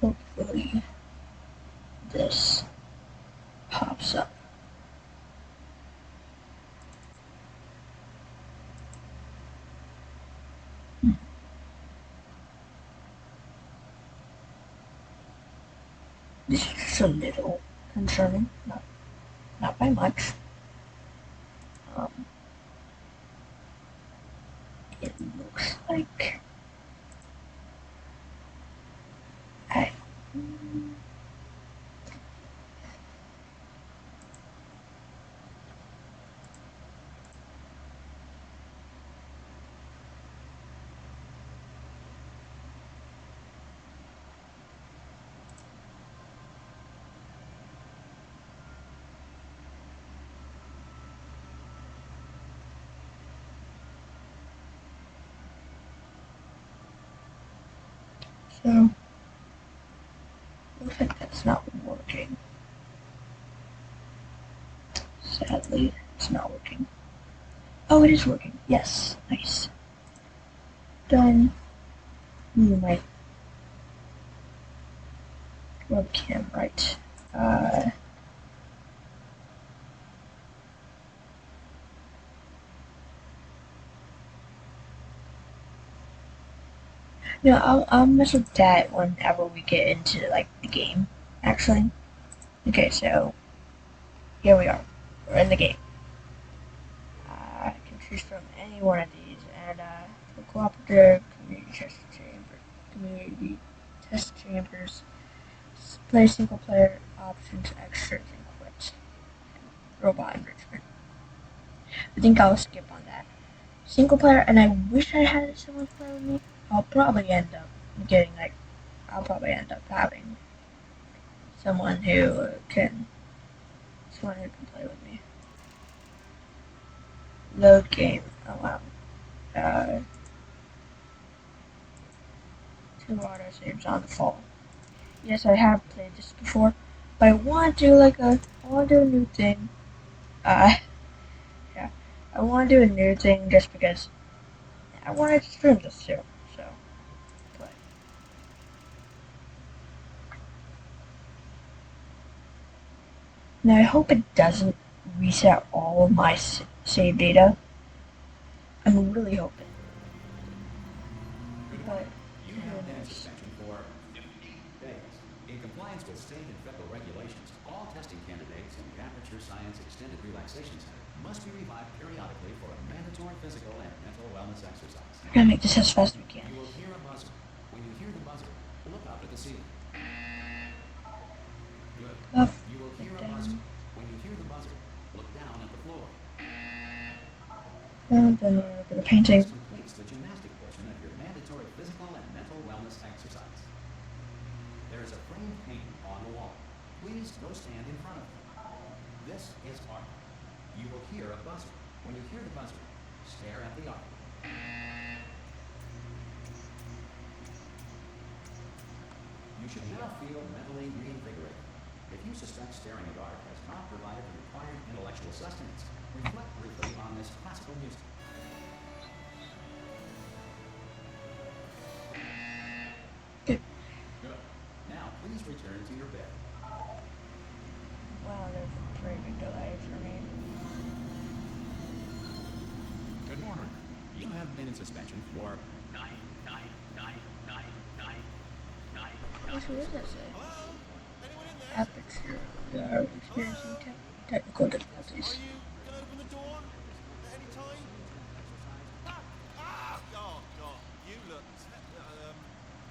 Hopefully this pops up. This is just a little concerning, not by much. It looks like I so looks like that's not working. Sadly, it's not working. Oh, it is working. Yes, nice. Done. My webcam right. No, I'll mess with that whenever we get into like the game. Actually, okay. So here we are. We're in the game. I can choose from any one of these, and for cooperative, community test chambers, play single player options, extras, and quit. Robot enrichment. I think I'll skip on that. Single player, and I wish I had someone play with me. I'll probably end up having someone who can play with me. Load game. Oh wow. 2 auto saves on the fall. Yes, I have played this before, but I want to do a new thing. Yeah, I want to do a new thing just because I wanted to stream this too. So, play. Now I hope it doesn't reset all of my save data. I'm really hoping. But you have been in suspension for 50 days. In compliance with state and federal regulations, all testing candidates in the Aperture Science Extended Relaxation Center must be revived periodically for a mandatory physical and mental wellness exercise. We're gonna make this as fast as we can. You will hear a buzzer. When you hear the buzzer, look up at the ceiling. Good. Up, You will hear a down. buzzer. When you hear the buzzer, look down at the floor. Then we're gonna painting. This completes the gymnastic portion of your mandatory physical and mental wellness exercise. There is a framed painting on the wall. Please go stand in front of it. This is art. You will hear a buzzer. When you hear the buzzer, stare at the art. You should now feel mentally reinvigorated. If you suspect staring at art has not provided the required intellectual sustenance, reflect briefly on this classical music. Good. Good. Now, please return to your bed. Wow, there's a pretty big delay for me. Good morning. You have been in suspension for 9. What does that say? Aperture. We are experiencing technical difficulties. Are you going to open the door at any time? Oh, God. You look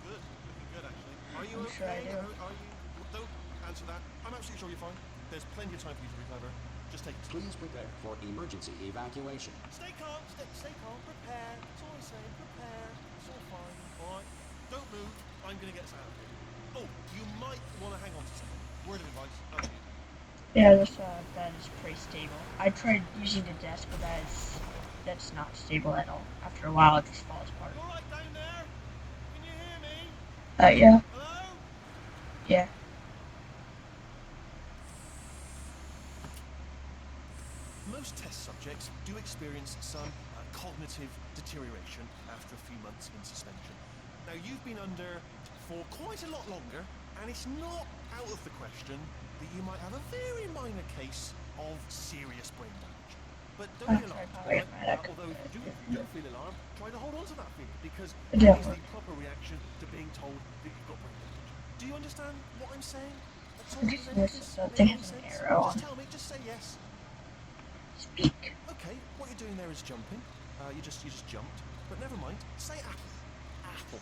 good. Looking good, actually. Are you I'm okay? sure I do. Are you... Don't answer that. I'm absolutely sure you're fine. There's plenty of time for you to recover. Just take it. Please prepare for emergency evacuation. Stay calm. Stay calm. Prepare. That's all I say. Prepare. It's all fine. All right? Don't move. I'm going to get us out of here. Oh, you might want to hang on to something. Word of advice. Up to you. Yeah, this bed is pretty stable. I tried using the desk, but that's not stable at all. After a while, it just falls apart. You all right down there? Can you hear me? Yeah. Hello? Yeah. Most test subjects do experience some cognitive deterioration after a few months in suspension. Now, you've been under for quite a lot longer And it's not out of the question that you might have a very minor case of serious brain damage. But don't be That's alarmed, probably alright? automatic. Although if you do feel alarmed, try to hold on to that feeling, because It that don't is the work. proper reaction to being told that you've got brain damage. Do you understand what I'm saying? At all? This Does any of is this something make any has an sense? arrow Just on. tell me, just say yes. Speak. Okay, what you're doing there is jumping. You just jumped. But never mind. Say apple. Apple.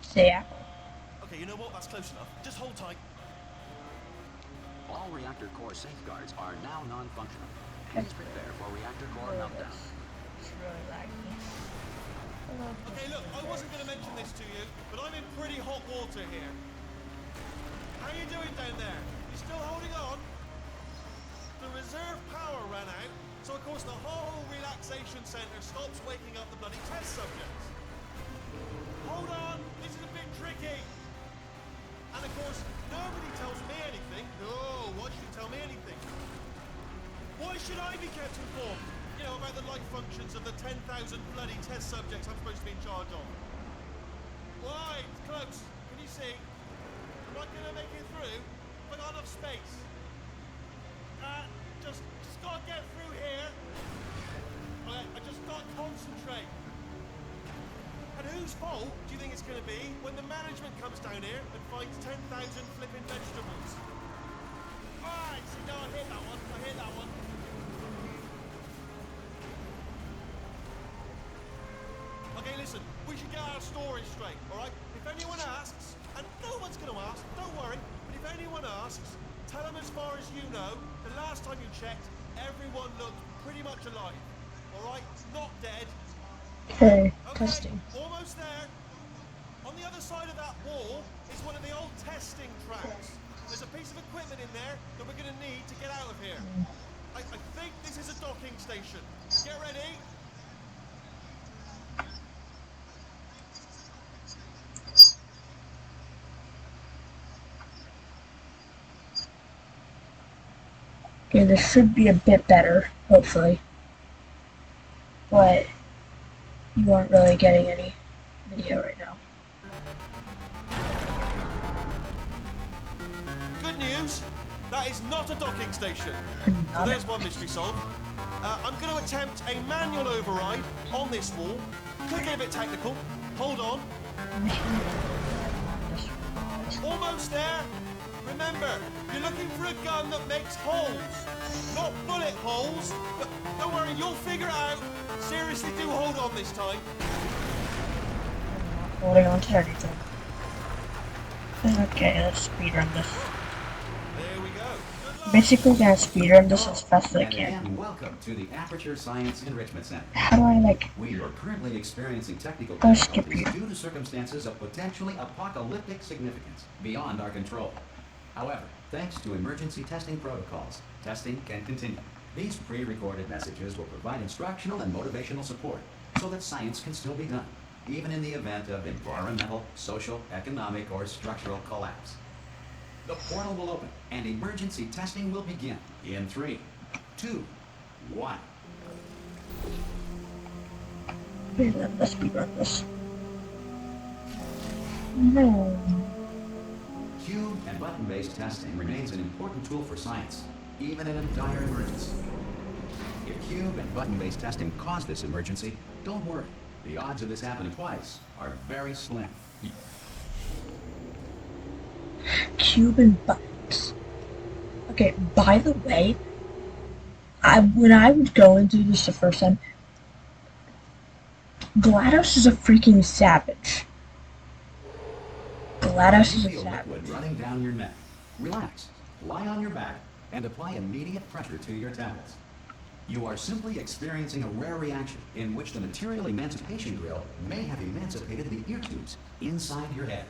Say apple. Okay, you know what? That's close enough. Just hold tight. All reactor core safeguards are now non-functional. Please prepare for reactor core meltdown. It's really laggy. Hello, Okay, look, I wasn't going to mention this to you, but I'm in pretty hot water here. How you doing down there? You still holding on? The reserve power ran out, so of course the whole relaxation centre stops waking up the bloody test subjects. Hold on, this is a bit tricky. And of course, nobody tells me anything. No, why should you tell me anything? Why should I be kept informed? You know, about the life functions of the 10,000 bloody test subjects I'm supposed to be in charge of. Why? It's close. Can you see? Am I gonna make it through? Have I got enough space? Just gotta get through here. Okay, I just gotta concentrate. And whose fault do you think it's gonna be when the management comes down here and finds 10,000 flipping vegetables? Alright, see, no, I hit that one. I hit that one. Okay, listen, we should get our story straight, alright? If anyone asks, and no one's gonna ask, don't worry, but if anyone asks, tell them as far as you know, the last time you checked, everyone looked pretty much alive, alright? Not dead. Okay, Okay, testing. almost there. On the other side of that wall is one of the old testing tracks. There's a piece of equipment in there that we're gonna need to get out of here. I think this is a docking station. Get ready. Okay, this should be a bit better, hopefully. But you aren't really getting any video right now. Good news. That is not a docking station. So Not there's one mystery solved. I'm going to attempt a manual override on this wall. Could get a bit technical. Hold on. Almost there. Remember, you're looking for a gun that makes holes. Not bullet holes. But don't worry, you'll figure it out. Seriously, do hold on this time. I'm not holding on to anything. Okay, let's speedrun this. There we go. Good luck. Basically, gonna speedrun this as fast as I And can. again, welcome to the Aperture Science Enrichment Center. How do I, like, We are currently experiencing technical I'll skip difficulties you. due to circumstances of potentially apocalyptic significance beyond our control. However, thanks to emergency testing protocols, testing can continue. These pre-recorded messages will provide instructional and motivational support so that science can still be done, even in the event of environmental, social, economic, or structural collapse. The portal will open and emergency testing will begin in 3, 2, 1. let's speedrun this. No. Cube and button-based testing remains an important tool for science, even in a dire emergency. If cube and button-based testing caused this emergency, don't worry. The odds of this happening twice are very slim. Cuban buttons. Okay, by the way, when I was going through this the first time, GLaDOS is a freaking savage. GLaDOS is a Feel savage. liquid running down your neck. Relax, lie on your back, and apply immediate pressure to your temples. You are simply experiencing a rare reaction in which the material emancipation grill may have emancipated the ear tubes inside your head.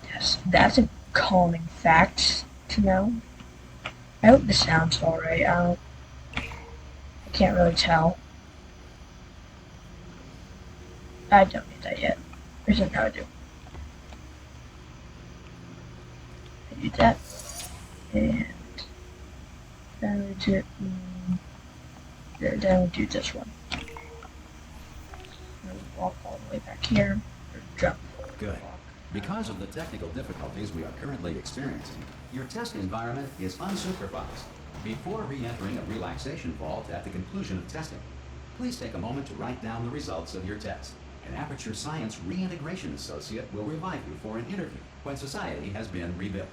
Yes, that's a calming fact to know. I hope this sounds alright. I can't really tell. I don't need that yet. Here's what I do. I do that. And then we do then we do this one. Walk all the way back here. Or jump. Good. Because of the technical difficulties we are currently experiencing, your test environment is unsupervised. Before re-entering a relaxation vault at the conclusion of testing, please take a moment to write down the results of your test. An Aperture Science Reintegration Associate will revive you for an interview when society has been rebuilt.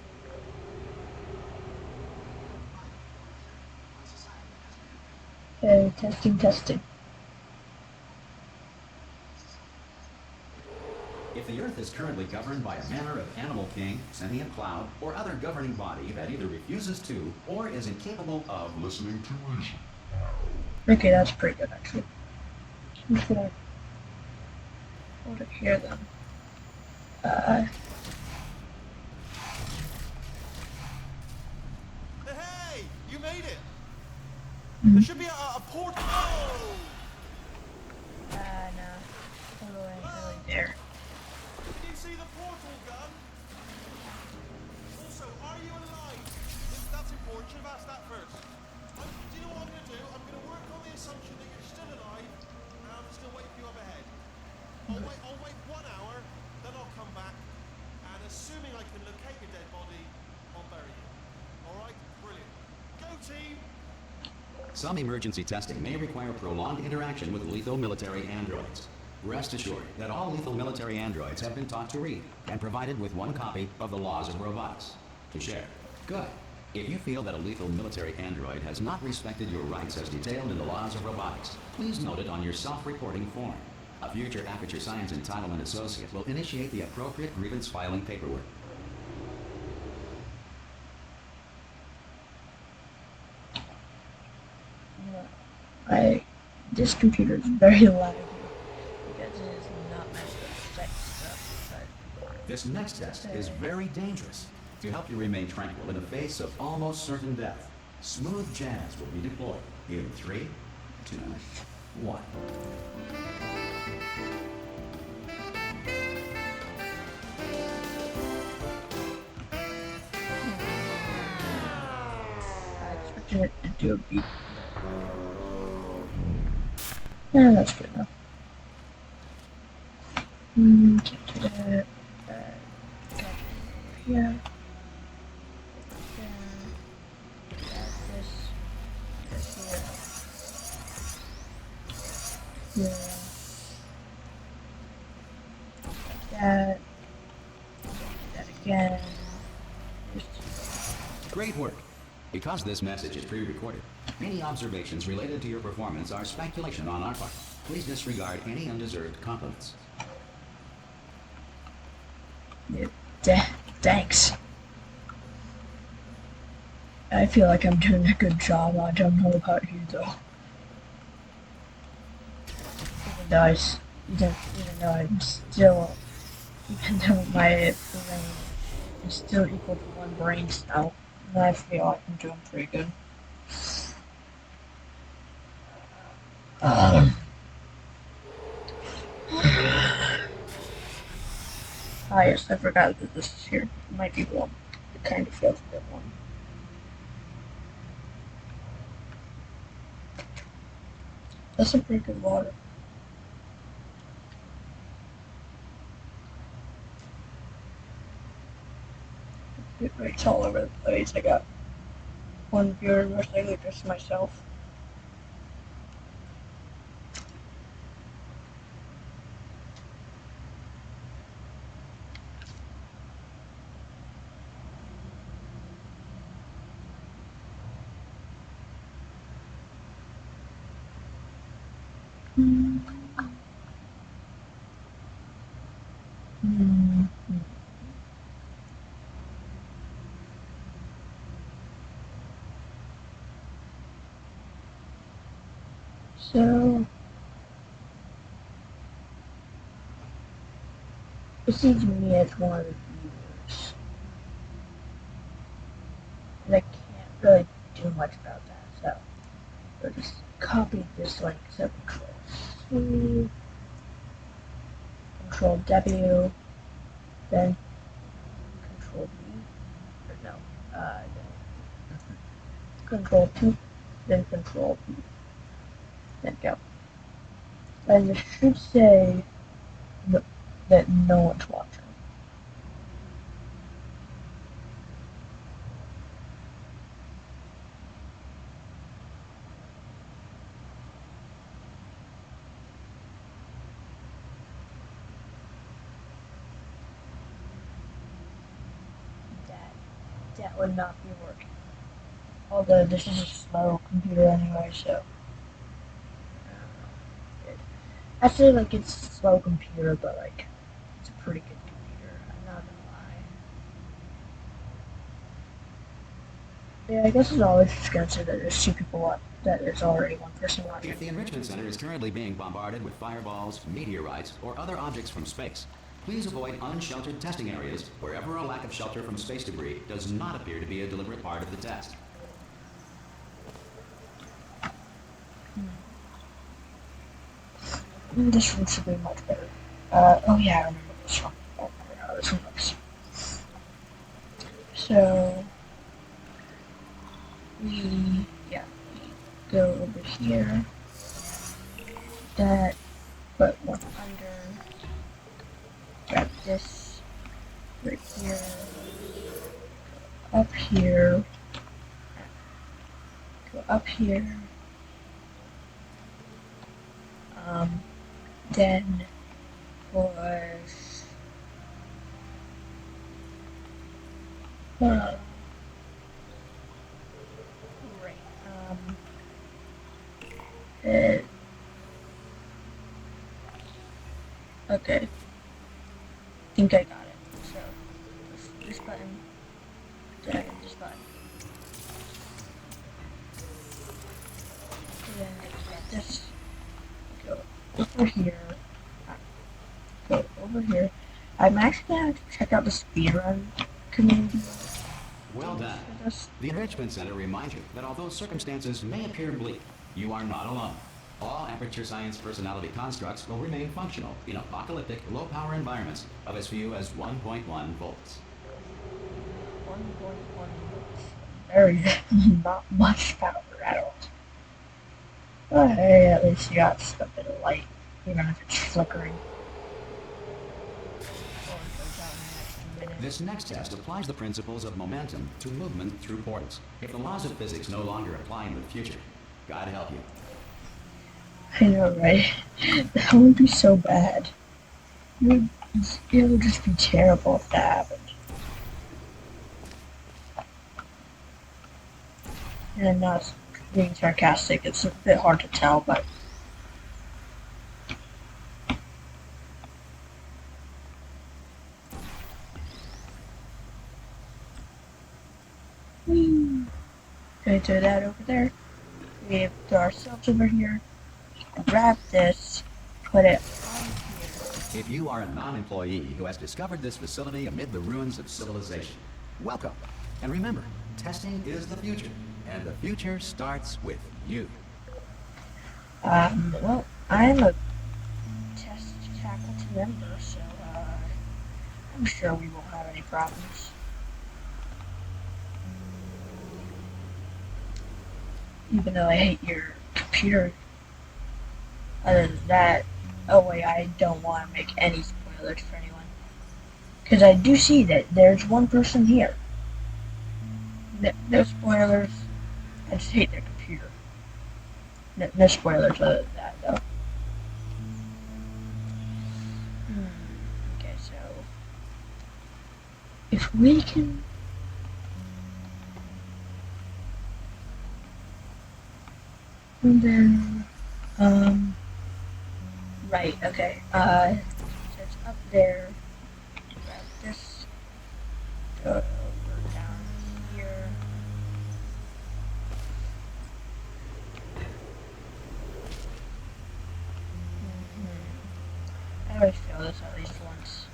Okay, testing. If the Earth is currently governed by a manner of animal king, sentient cloud, or other governing body that either refuses to or is incapable of listening to reason. Okay, that's pretty good actually. I'm just gonna hold it here then. Hey, you made it. Mhm. There should be a port. Oh! No. Totally, really there. Can you see the portal gun? Also, are you alive? That's important. Should have asked that first. Do you know what I'm going to do? I'm going to work on the assumption that you're still alive, and I'm just going to wait for you up ahead. I'll wait 1 hour, then I'll come back, and assuming I can locate your dead body, I'll bury you. All right? Brilliant. Go team! Some emergency testing may require prolonged interaction with lethal military androids. Rest assured that all lethal military androids have been taught to read and provided with 1 copy of the Laws of Robotics to share. Good. If you feel that a lethal military android has not respected your rights as detailed in the Laws of Robotics, please note it on your self-reporting form. A future Aperture Science Entitlement Associate will initiate the appropriate grievance filing paperwork. This computer is very loud because it is not meant to detect stuff. But This next test is very dangerous. To help you remain tranquil in the face of almost certain death, smooth jazz will be deployed in 3, 2, 1. I expected it to do a beat. Yeah, that's good enough. Get to that. Yeah. Yeah. That. That again. Great work. Because this message is pre-recorded, any observations related to your performance are speculation on our part. Please disregard any undeserved compliments. Yeah, thanks. I feel like I'm doing a good job. I don't know about you though. Even though I'm still, even though my brain is still equal to 1 brain cell, and I feel like I'm doing pretty good. Yes, I forgot that this is here. It might be warm. It kind of feels a bit warm. That's some pretty good water. It's all over the place. I got 1 viewer, most likely just myself. So, this is me as one of the viewers. And I can't really do much about that, so I'll just copy this link. So Control C, Control W, then Control V, or no, Control P, then Control V, then go. And it should say that no one's watching. that would not be working. Although this is a slow computer anyway, so. I say like it's a slow computer, but like it's a pretty good computer. I'm not gonna lie. Yeah, I guess it's always just gonna say that there's two people that there's already one person watching. If the Enrichment Center is currently being bombarded with fireballs, meteorites, or other objects from space, please avoid unsheltered testing areas wherever a lack of shelter from space debris does not appear to be a deliberate part of the test. This one should be much better. Oh yeah, I remember this one. I remember how this one looks. So we go over here. That, put one under. Grab this right here. Up here. Go up here. Then was right. Okay. Think I got it. So this button, then this button. And then grab this. Go over here. Go over here. I'm actually gonna have to check out the speedrun community. Well done. The Enrichment Center reminds you that although circumstances may appear bleak, you are not alone. All Aperture Science personality constructs will remain functional in apocalyptic, low-power environments of as few as 1.1 volts. 1.1 volts. Very not much power at all. But hey, at least you got a bit of light, even if it's flickering. This next test applies the principles of momentum to movement through portals. If the laws of physics no longer apply in the future, God help you. I know, right? That would be so bad. It would just be terrible if that happened. And I'm not being sarcastic, it's a bit hard to tell, but gonna do that over there. We have ourselves over here. Grab this, put it on here. If you are a non-employee who has discovered this facility amid the ruins of civilization, welcome. And remember, testing is the future, and the future starts with you. Well, I'm a test faculty member, so, I'm sure we won't have any problems. Even though I hate your computer. Other than that, oh wait, I don't want to make any spoilers for anyone. Because I do see that there's one person here. No spoilers. I just hate their computer. No spoilers other than that, though. Okay, so if we can. And then, right, okay, so it's up there, grab this, go over down here, I always feel this at least once.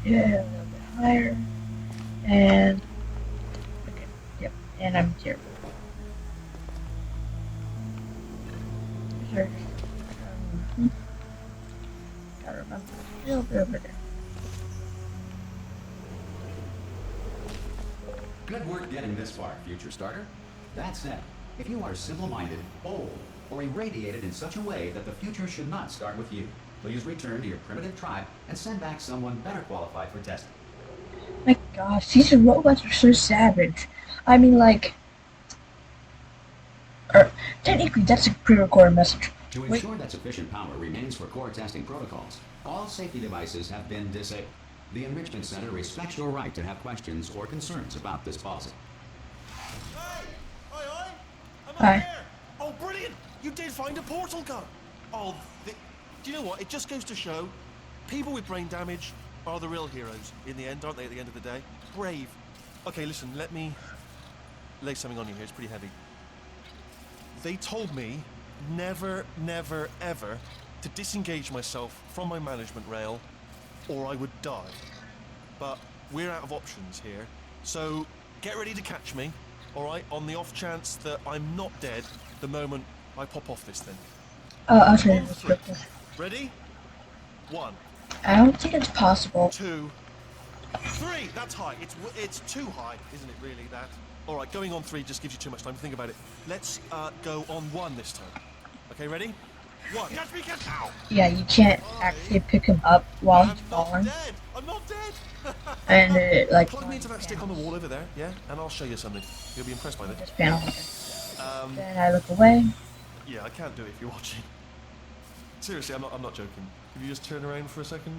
Yeah, a little bit higher, and, okay, yep, and I'm here. Sure. Gotta remember a little bit over there. Good work getting this far, future starter. That said, if you are simple-minded, bold, or irradiated in such a way that the future should not start with you, please return to your primitive tribe and send back someone better qualified for testing. My gosh, these robots are so savage. I mean, like, technically that's a pre-recorded message. To ensure that sufficient power remains for core testing protocols, all safety devices have been disabled. The Enrichment Center respects your right to have questions or concerns about this policy. Hey! Oi, oi! I'm Hi. up here! Oh, brilliant! You did find a portal gun! Oh, do you know what? It just goes to show, people with brain damage are the real heroes in the end, aren't they, at the end of the day? Brave. Okay, listen, let me lay something on you here. It's pretty heavy. They told me never, never, ever to disengage myself from my management rail or I would die. But we're out of options here, so get ready to catch me, all right, on the off chance that I'm not dead the moment I pop off this thing. I'll show you On this three. quickly. Ready? 1, I don't think it's possible. 2, 3. That's high. It's too high, isn't it? Really, that. All right, going on 3 just gives you too much time to think about it. Let's go on 1 this time. Okay, ready? 1. Catch me, catch now. Yeah, you can't actually pick him up while he's I'm not falling. dead. I'm not dead. And it, like, Plug me into that stick on the wall over there, yeah, and I'll show you something. You'll be impressed by this. this panel. Okay. Then I look away. Yeah, I can't do it if you're watching. Seriously, I'm not joking. Can you just turn around for a second?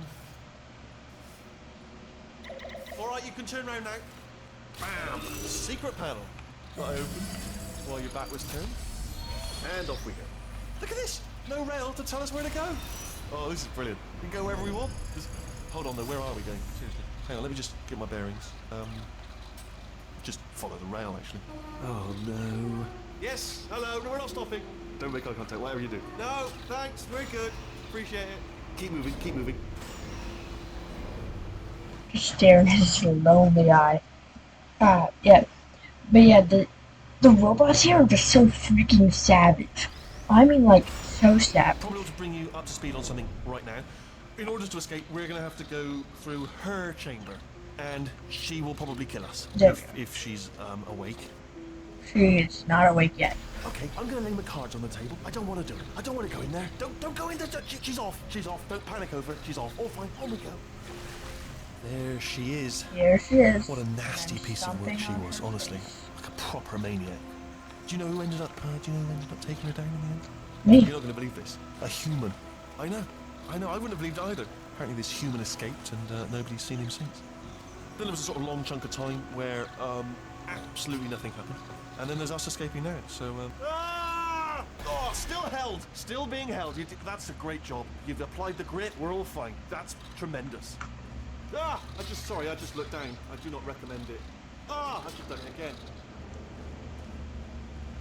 All right, you can turn around now. Bam! Secret panel. Not open while your back was turned. And off we go. Look at this! No rail to tell us where to go. Oh, this is brilliant. We can go wherever we want. Just hold on though, where are we going? Seriously. Hang on, let me just get my bearings. Just follow the rail actually. Oh no. Yes, hello, no, we're not stopping. Don't make eye contact, whatever you do. No, thanks, we're good. Appreciate it. Keep moving, keep moving. Just staring at his lonely eye. Yeah. But yeah, the robots here are just so freaking savage. I mean, like, so savage. Probably ought to bring you up to speed on something right now. In order to escape, we're going to have to go through her chamber. And she will probably kill us. There If she's awake. She's not awake yet. Okay, I'm going to lay my cards on the table. I don't want to do it. I don't want to go in there. Don't go in there. She's off. She's off. Don't panic over it. She's off. All fine. On we go. There she is. Here she is. What a nasty And piece of work something she on was, her honestly. face. Like a proper maniac. Do you know who ended up taking her down in the end? Me. You're not going to believe this. A human. I know. I wouldn't have believed it either. Apparently this human escaped and nobody's seen him since. Then there was a sort of long chunk of time where absolutely nothing happened. And then there's us escaping now, so... Ah! Oh, still held! Still being held. That's a great job. You've applied the grit, we're all fine. That's tremendous. Ah! I just looked down. I do not recommend it. Ah! I've just done it again.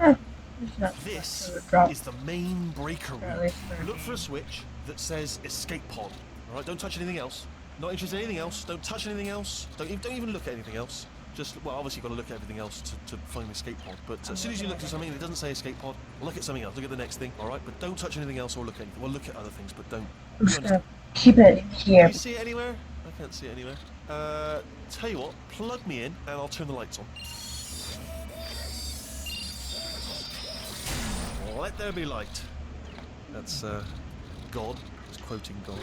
Huh. It's not This supposed to drop. is the main breaker Or at room. least for Look for a switch that says escape pod. All right, don't touch anything else. Not interested in anything else. Don't touch anything else. Don't even look at anything else. Just, well, obviously you've got to look at everything else to find the escape pod. But as soon as you look at something and it doesn't say escape pod, look at something else. Look at the next thing, all right? But don't touch anything else or look at anything. Well, look at other things, but don't. I'm You just gonna understand? keep it Can here. you see it anywhere? I can't see it anywhere. Tell you what, plug me in and I'll turn the lights on. Let there be light. That's, God. It's quoting God.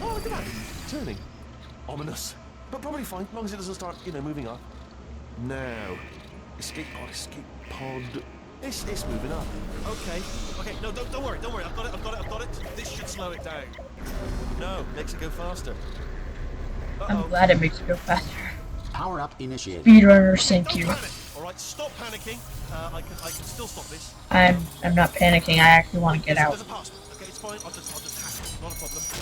Oh, look at that. Turning. Ominous. But probably fine, as long as it doesn't start, moving up. Now. Escape pod. It's moving up. Okay. No, don't worry. I've got it. This should slow it down. No, makes it go faster. I'm glad it makes it go faster. Power up initiated. Speedrunners, thank Don't you. panic. All right, stop panicking. I can still stop this. I'm not panicking. I actually want to get out. There's a password. Okay, it's fine. I'll just hack it. Not a problem. C.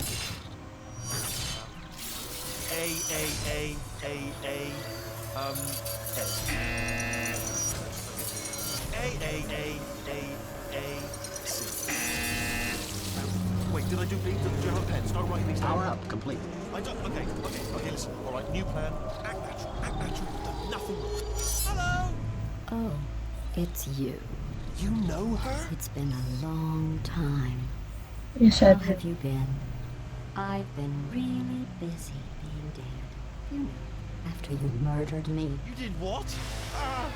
Wait, did I do B? Do you have a pen? Start writing these down. Power up complete. I don't. Okay, listen. All right, new plan. Act natural. Done nothing wrong. Hello. Oh, it's you. You know her? It's been a long time. You How said have you been? I've been really busy being dead. You know, after you murdered me. You did what? Ah!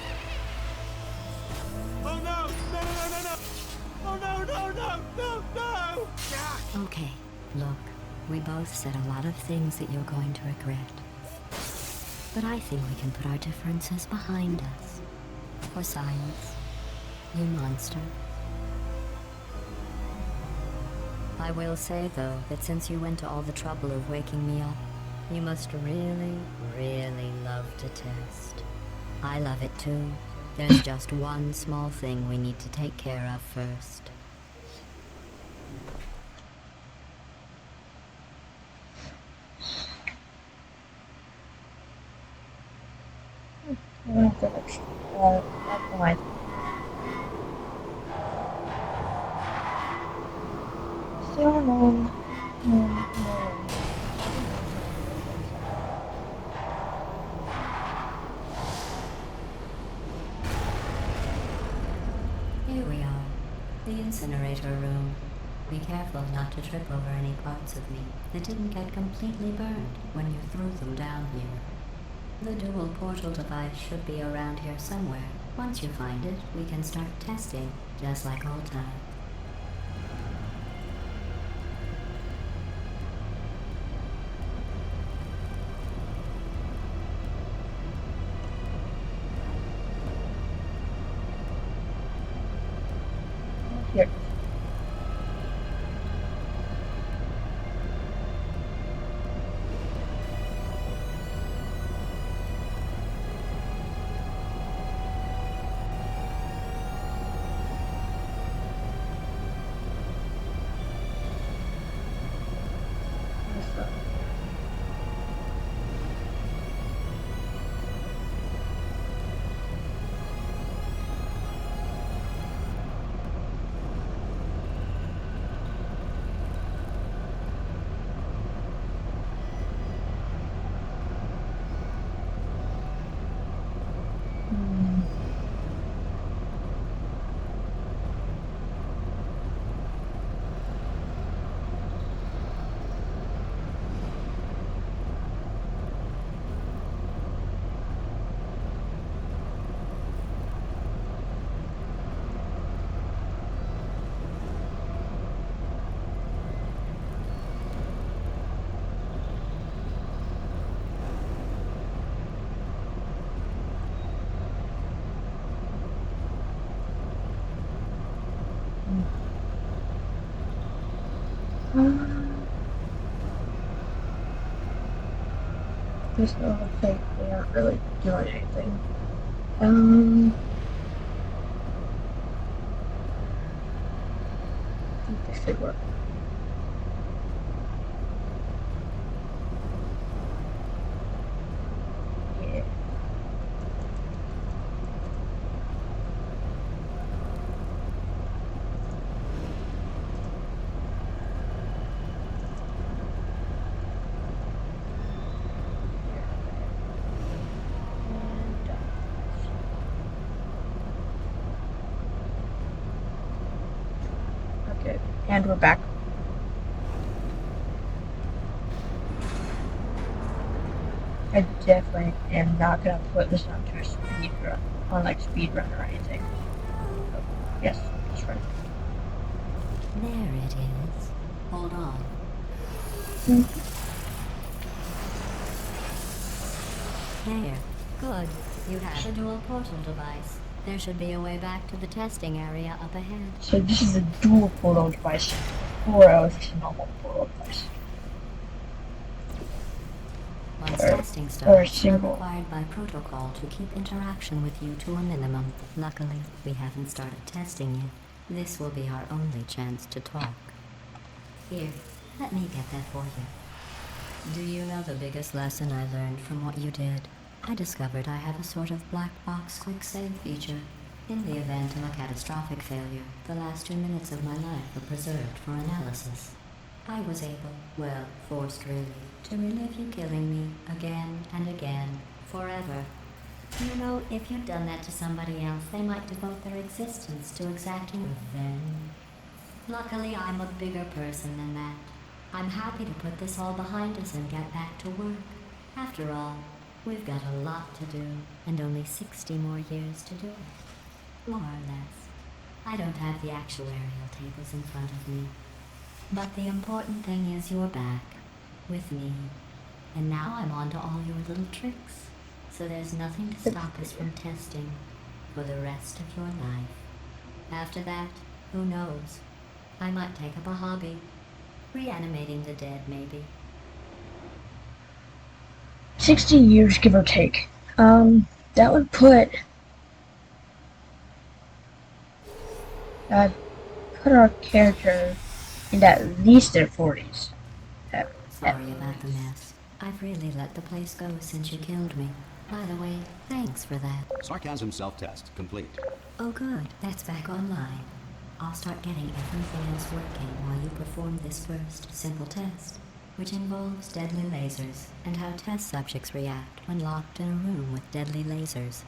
Oh no! No, no, no, no, no! Oh no, no, no, no, no! Ah! Okay, look, we both said a lot of things that you're going to regret. But I think we can put our differences behind us. For science, you monster. I will say, though, that since you went to all the trouble of waking me up, you must really, really love to test. I love it too. There's just one small thing we need to take care of first. I'm gonna have to that's fine. So long. Here we are, the incinerator room. Be careful not to trip over any parts of me that didn't get completely burned when you threw them down here. The dual portal device should be around here somewhere. Once you find it, we can start testing, just like old times. Here. This looks like they aren't really doing anything. I think this should work. Yeah. Okay, and we're back. I definitely am not gonna put this onto a speed run, on like speed run or anything. So, yes, just right. There it is. Hold on. There. Good. You have a dual portal device. There should be a way back to the testing area up ahead. So this is a dual portal device, or else it's a normal portal device. Once Or- testing or starts, we're single. required by protocol to keep interaction with you to a minimum. Luckily, we haven't started testing yet. This will be our only chance to talk. Here, let me get that for you. Do you know the biggest lesson I learned from what you did? I discovered I have a sort of black box quick save feature. In the event of a catastrophic failure, the last 2 minutes of my life were preserved for analysis. I was able, well, forced really, to relive you killing me again and again, forever. You know, if you'd done that to somebody else, they might devote their existence to exacting revenge. Luckily, I'm a bigger person than that. I'm happy to put this all behind us and get back to work. After all, We've got a lot to do, and only 60 more years to do it. More or less. I don't have the actuarial tables in front of me. But the important thing is you're back, with me. And now I'm on to all your little tricks. So there's nothing to stop us from testing for the rest of your life. After that, who knows? I might take up a hobby. Reanimating the dead, maybe. 60 years, give or take. That would put our character in at least their 40s. Sorry about the mess. I've really let the place go since you killed me. By the way, thanks for that. Sarcasm self-test complete. Oh good, that's back online. I'll start getting everything else working while you perform this first simple test, which involves deadly lasers and how test subjects react when locked in a room with deadly lasers.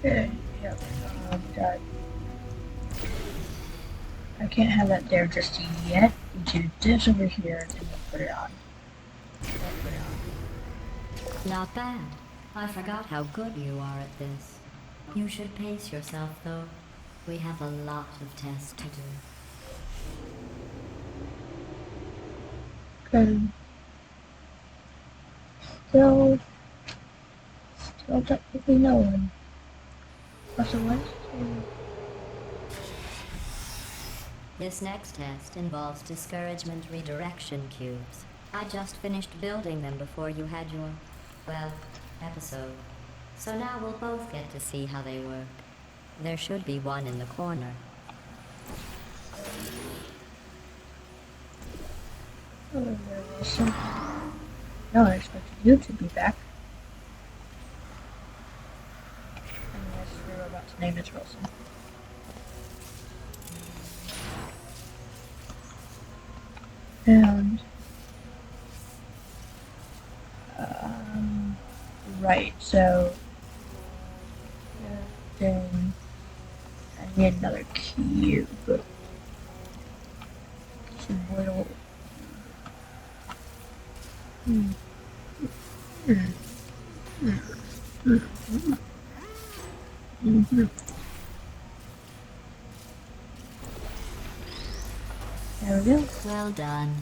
Yeah, God. I can't have that there just yet. We do this over here and then put it on. Not bad. I forgot how good you are at this. You should pace yourself, though. We have a lot of tests to do. Okay. Still technically no one. Also, This next test involves discouragement redirection cubes. I just finished building them before you had your, well, episode. So now we'll both get to see how they work. There should be one in the corner. No, I expected you to be back. Unless you're about to name it Wilson. And right, so then I need another cube. Some little There we go. Well done.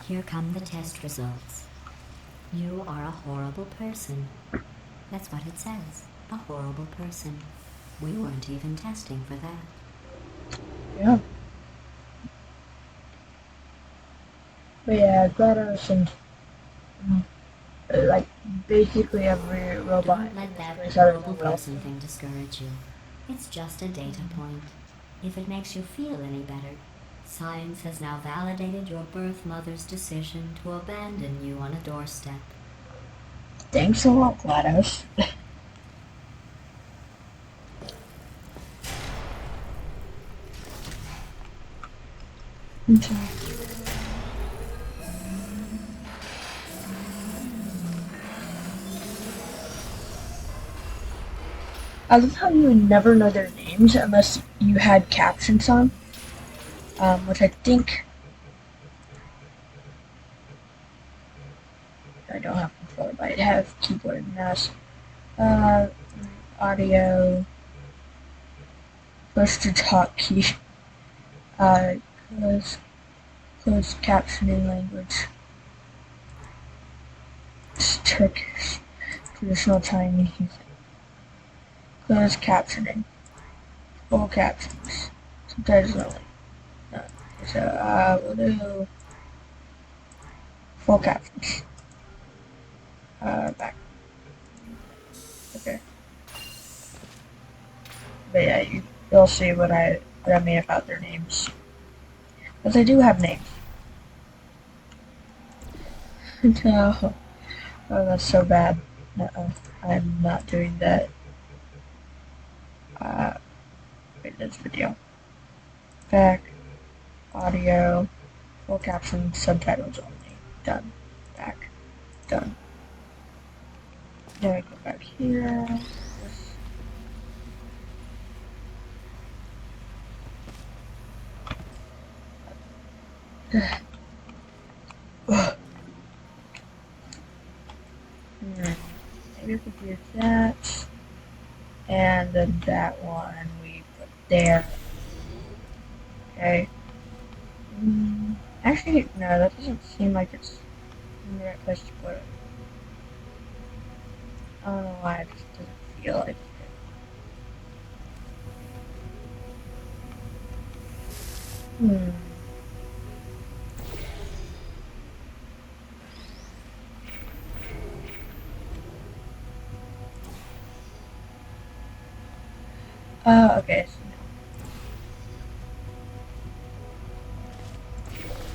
Here come the test results. You are a horrible person. That's what it says. A horrible person. We weren't even testing for that. Yeah. But yeah, GLaDOS and like basically every robot. Don't let that is other horrible than person thing discourage you. It's just a data point. If it makes you feel any better, science has now validated your birth mother's decision to abandon you on a doorstep. Thanks a lot, GLaDOS. Okay. I love how you would never know their names unless you had captions on, which I think I don't have control, but I have keyboard and mouse, audio, push to talk key, closed captioning language, Turkish, traditional Chinese. Closed captioning. Full captions. Subtitles only. No. So, we'll do full captions. Back. Okay. But yeah, you'll see what I mean about their names. Because they do have names. No. Oh, that's so bad. No, I'm not doing that. Wait, this video. Back, audio, full caption, subtitles only. Done. Back. Done. Then I go back here. Maybe we could do that. And then that one we put there. Okay. Actually, no, that doesn't seem like it's in the right place to put it. I don't know why, it just doesn't feel like it. Hmm. Okay, so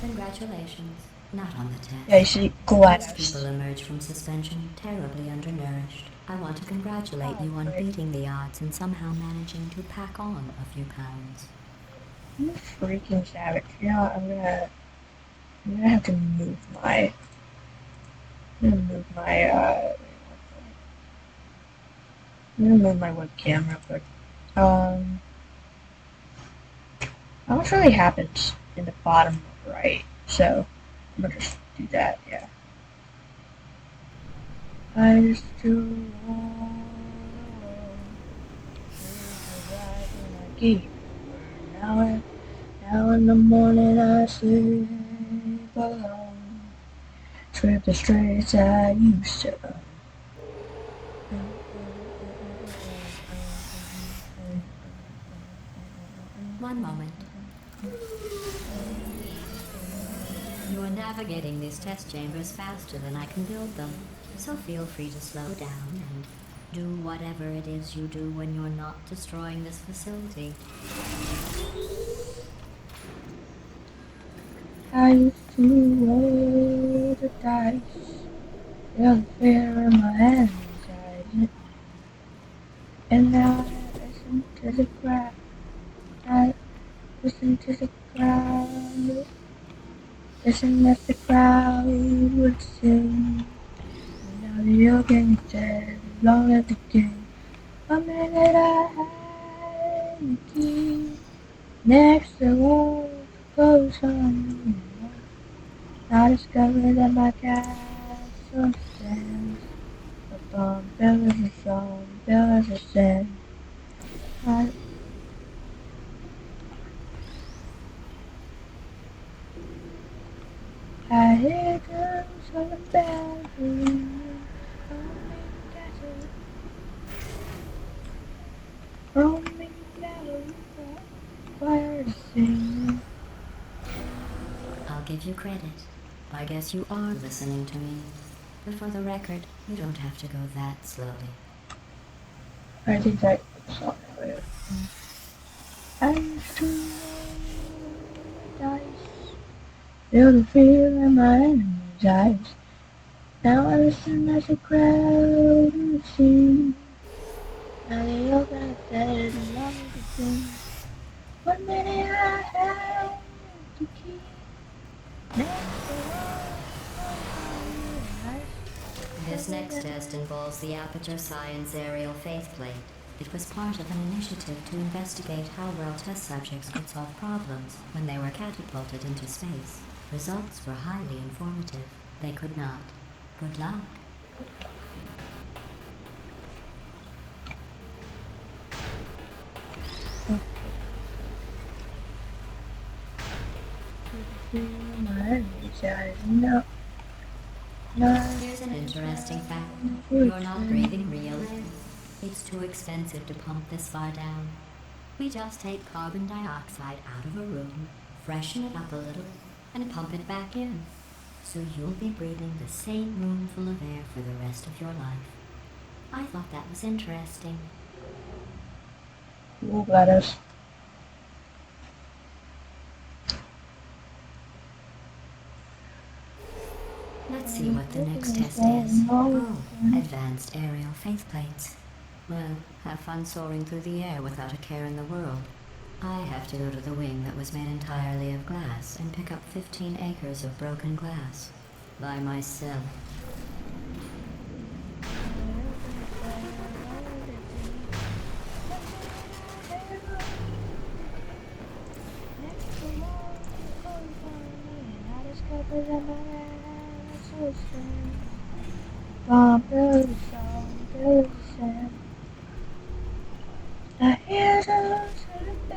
Congratulations. Not on the test. yeah, you see, Most GLaDOS. people emerge from suspension terribly undernourished. I want to congratulate you on great. beating the odds and somehow managing to pack on a few pounds. I'm a freaking savage. You know what, I'm gonna have to move my, I'm gonna move my webcam real quick. Not much really happens in the bottom right, so I'm gonna just do that, yeah. I used to walk right when I gave now in the morning I sleep alone. Trip the streets I used to own. One moment. You are navigating these test chambers faster than I can build them, so feel free to slow down and do whatever it is you do when you're not destroying this facility. I used to roll the dice, feel the fear in my enemy's eyes, and now I listen to the crowd. I listen to the crowd, listen as the crowd would sing. And now the organ is dead, long as the king. A minute I had the key, next the world goes on. I discovered that my castle stands upon pillars of stone, pillars of sand. I hear drums on the bells ringing, roaming gallery, choir to sing. I'll give you credit. I guess you are listening to me. But for the record, you don't have to go that slowly. I think that song earlier. I used to roll the dice, feel the fear in my enemy's eyes. Now I listen as the crowd would sing. Now the old guy's dead and long as the king. 1 minute I had the key. This next test involves the Aperture Science Aerial Faithplate. It was part of an initiative to investigate how well test subjects could solve problems when they were catapulted into space. Results were highly informative. They could not. Good luck. Here's an interesting fact. You're not breathing real air. It's too expensive to pump this far down. We just take carbon dioxide out of a room, freshen it up a little, and pump it back in. So you'll be breathing the same room full of air for the rest of your life. I thought that was interesting. Cool, GLaDOS. Let's see what the next test is. Oh, advanced aerial faithplates. Well, have fun soaring through the air without a care in the world. I have to go to the wing that was made entirely of glass and pick up 15 acres of broken glass. By myself. I hear the singing.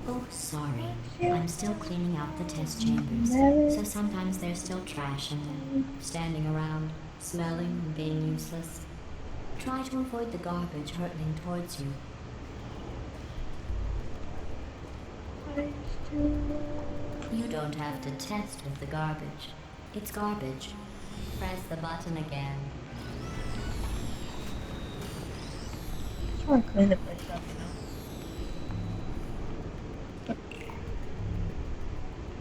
Oh, sorry. I'm still cleaning out the test chambers, so sometimes there's still trash in them, standing around, smelling and being useless. Try to avoid the garbage hurtling towards you. You don't have to test with the garbage. It's garbage. Press the button again. Just want to clean the place up,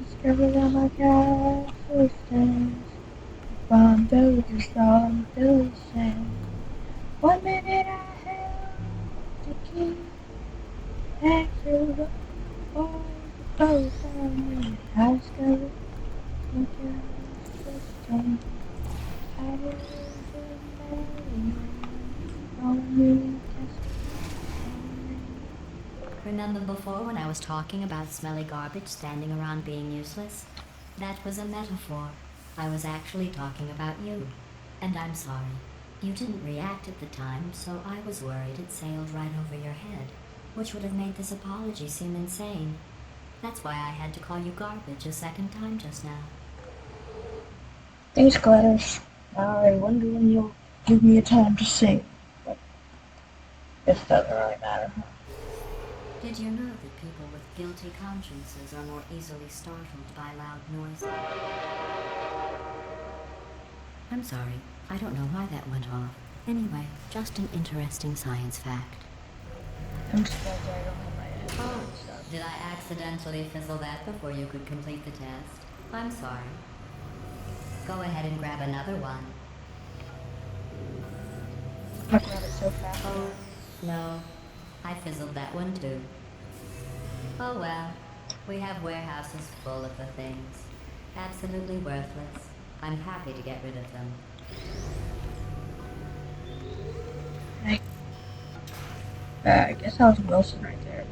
Discover that my castle stands. From villages from village sands. 1 minute I held the key. Back to the old post on me. I discovered my castle stands. I was a man. Remember before when I was talking about smelly garbage standing around being useless? That was a metaphor. I was actually talking about you. And I'm sorry. You didn't react at the time, so I was worried it sailed right over your head, which would have made this apology seem insane. That's why I had to call you garbage a second time just now. Thanks, Gladys. Now I wonder when you'll give me a time to sing. But it doesn't really matter. Did you know that people with guilty consciences are more easily startled by loud noises? I'm sorry. I don't know why that went off. Anyway, just an interesting science fact. I'm surprised I don't have my head. Oh, did I accidentally fizzle that before you could complete the test? I'm sorry. Go ahead and grab another one. I grab it so fast. Oh, no. I fizzled that one too. Oh well. We have warehouses full of the things. Absolutely worthless. I'm happy to get rid of them. I guess that was Wilson right there.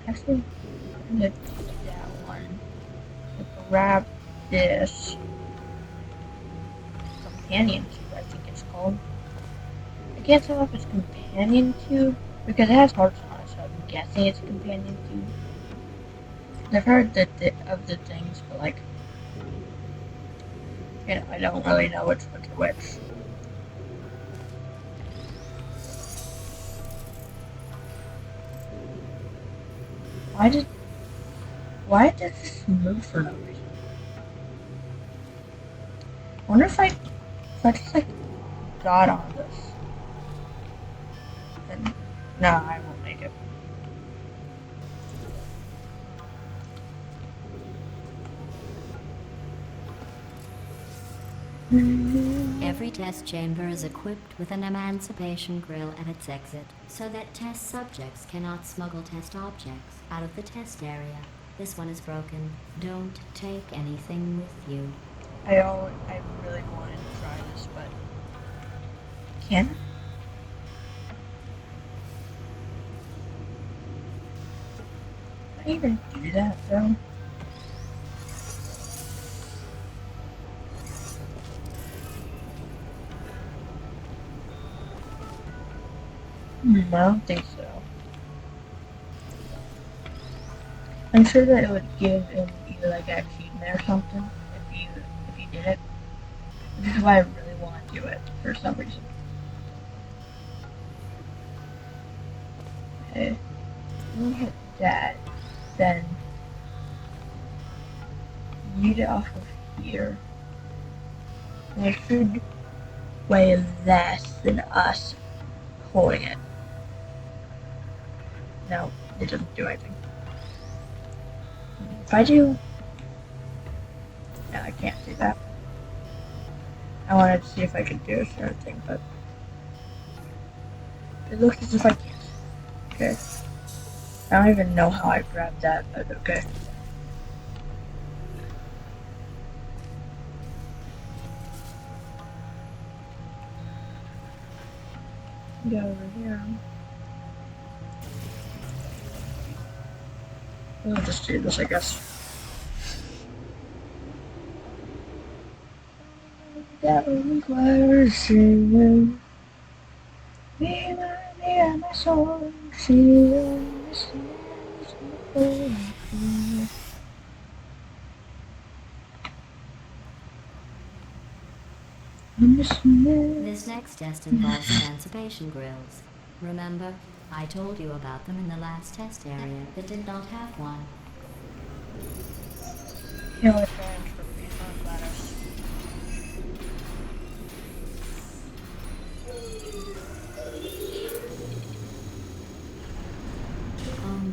Actually, I'm gonna do that one. Grab this companion tube, I think it's called. I can't tell if it's companion tube because it has hearts on it, so I'm guessing it's a companion tube. I've heard of the things, but like, you know, I don't really know which one's which. Why did this move for no reason? I wonder if I just like got on this. Then, no, I won't make it. Every test chamber is equipped with an emancipation grill at its exit, so that test subjects cannot smuggle test objects out of the test area. This one is broken. Don't take anything with you. I really wanted to try this, but can I even do that though? I don't think so. I'm sure that it would give in either like achievement or something if you did it. Which is why I really want to do it for some reason. Okay. When you hit that, then you get off of here. And it should weigh less than us holding it. No, it doesn't do anything. If I do... No, I can't do that. I wanted to see if I could do a certain thing, but... It looks as if I can't. Okay. I don't even know how I grabbed that, but okay. Go over here. We'll just do this, I guess. That requires singing. Be my soul, see This next test involves emancipation grills. Remember, I told you about them in the last test area that did not have one. Kill it for me, not Gladys. Oh no,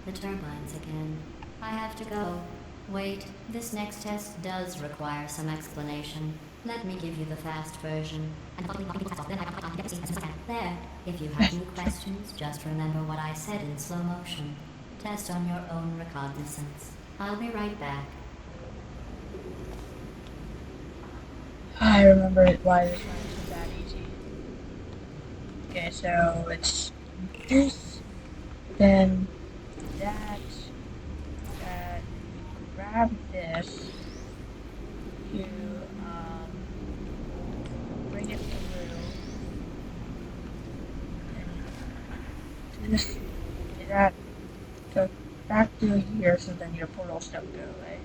the turbines again. I have to go. Wait, this next test does require some explanation. Let me give you the fast version. There, if you have any questions, just remember what I said in slow motion. Test on your own recognizance. I'll be right back. I remember why this one isn't that easy. Okay, so it's this, then that, you grab this, you bring it through, and do this, do that, go back through here, so then your portals don't go away.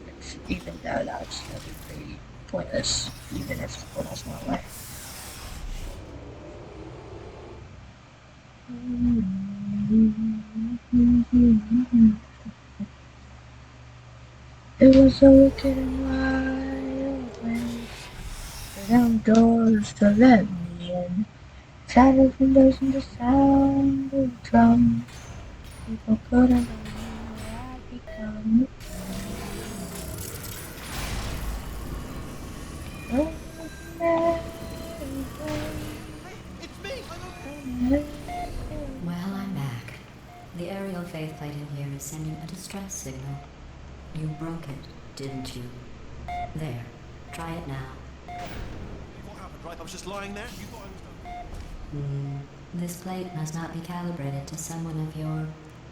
It's, even though that's gonna be pretty pointless, even if the portal's not away. It was a wicked and wild wind, around doors to let me in, shattered windows and the sound of drums. People couldn't believe where I'd become. It's me! I'm okay. Well, I'm back. The aerial faith plate in here is sending a distress signal. You broke it, didn't you? There. Try it now. What happened, right? I was just lying there. You thought I was done. This plate must not be calibrated to someone of your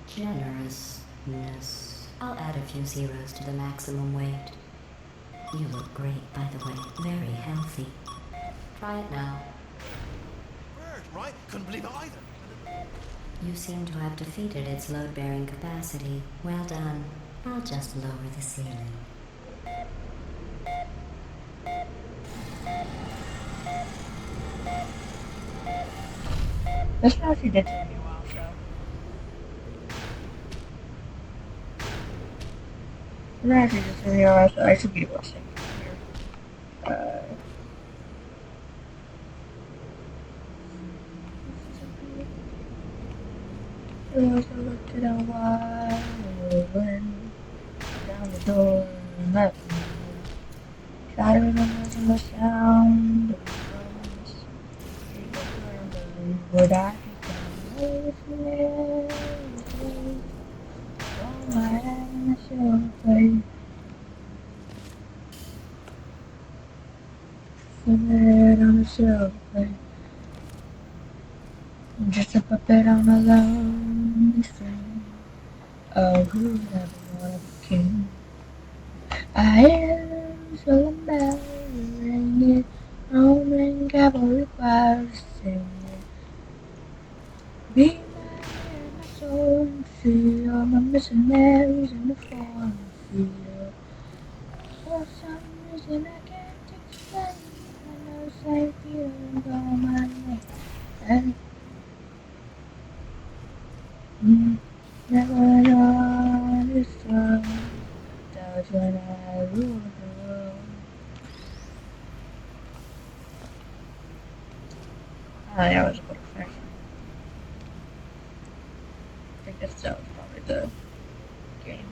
generousness. I'll add a few zeros to the maximum weight. You look great, by the way. Very healthy. Try it now. Bird, right? Couldn't believe it either. You seem to have defeated its load-bearing capacity. Well done. I'll just lower the ceiling. This one actually did take me a while, so. I'm actually just realized that I should be listening here. It was a look at a wild wind down the door and let me in. Shattered windows and the sound of drums. People couldn't believe what I become. Listening, all my hands so play. Puppet on a silver plate. I'm just a puppet on a lonely string. Oh, who'd ever want to be king? I hear solemn bells ringing, Roman cavalry choirs singing. Be my soul, see all my Missionaries in the foreign field. For some reason I can't explain. I know the same feeling on my neck. And never on this road. That was when I ruled the world. Oh, yeah, I was a book fashion. I think that was probably the game.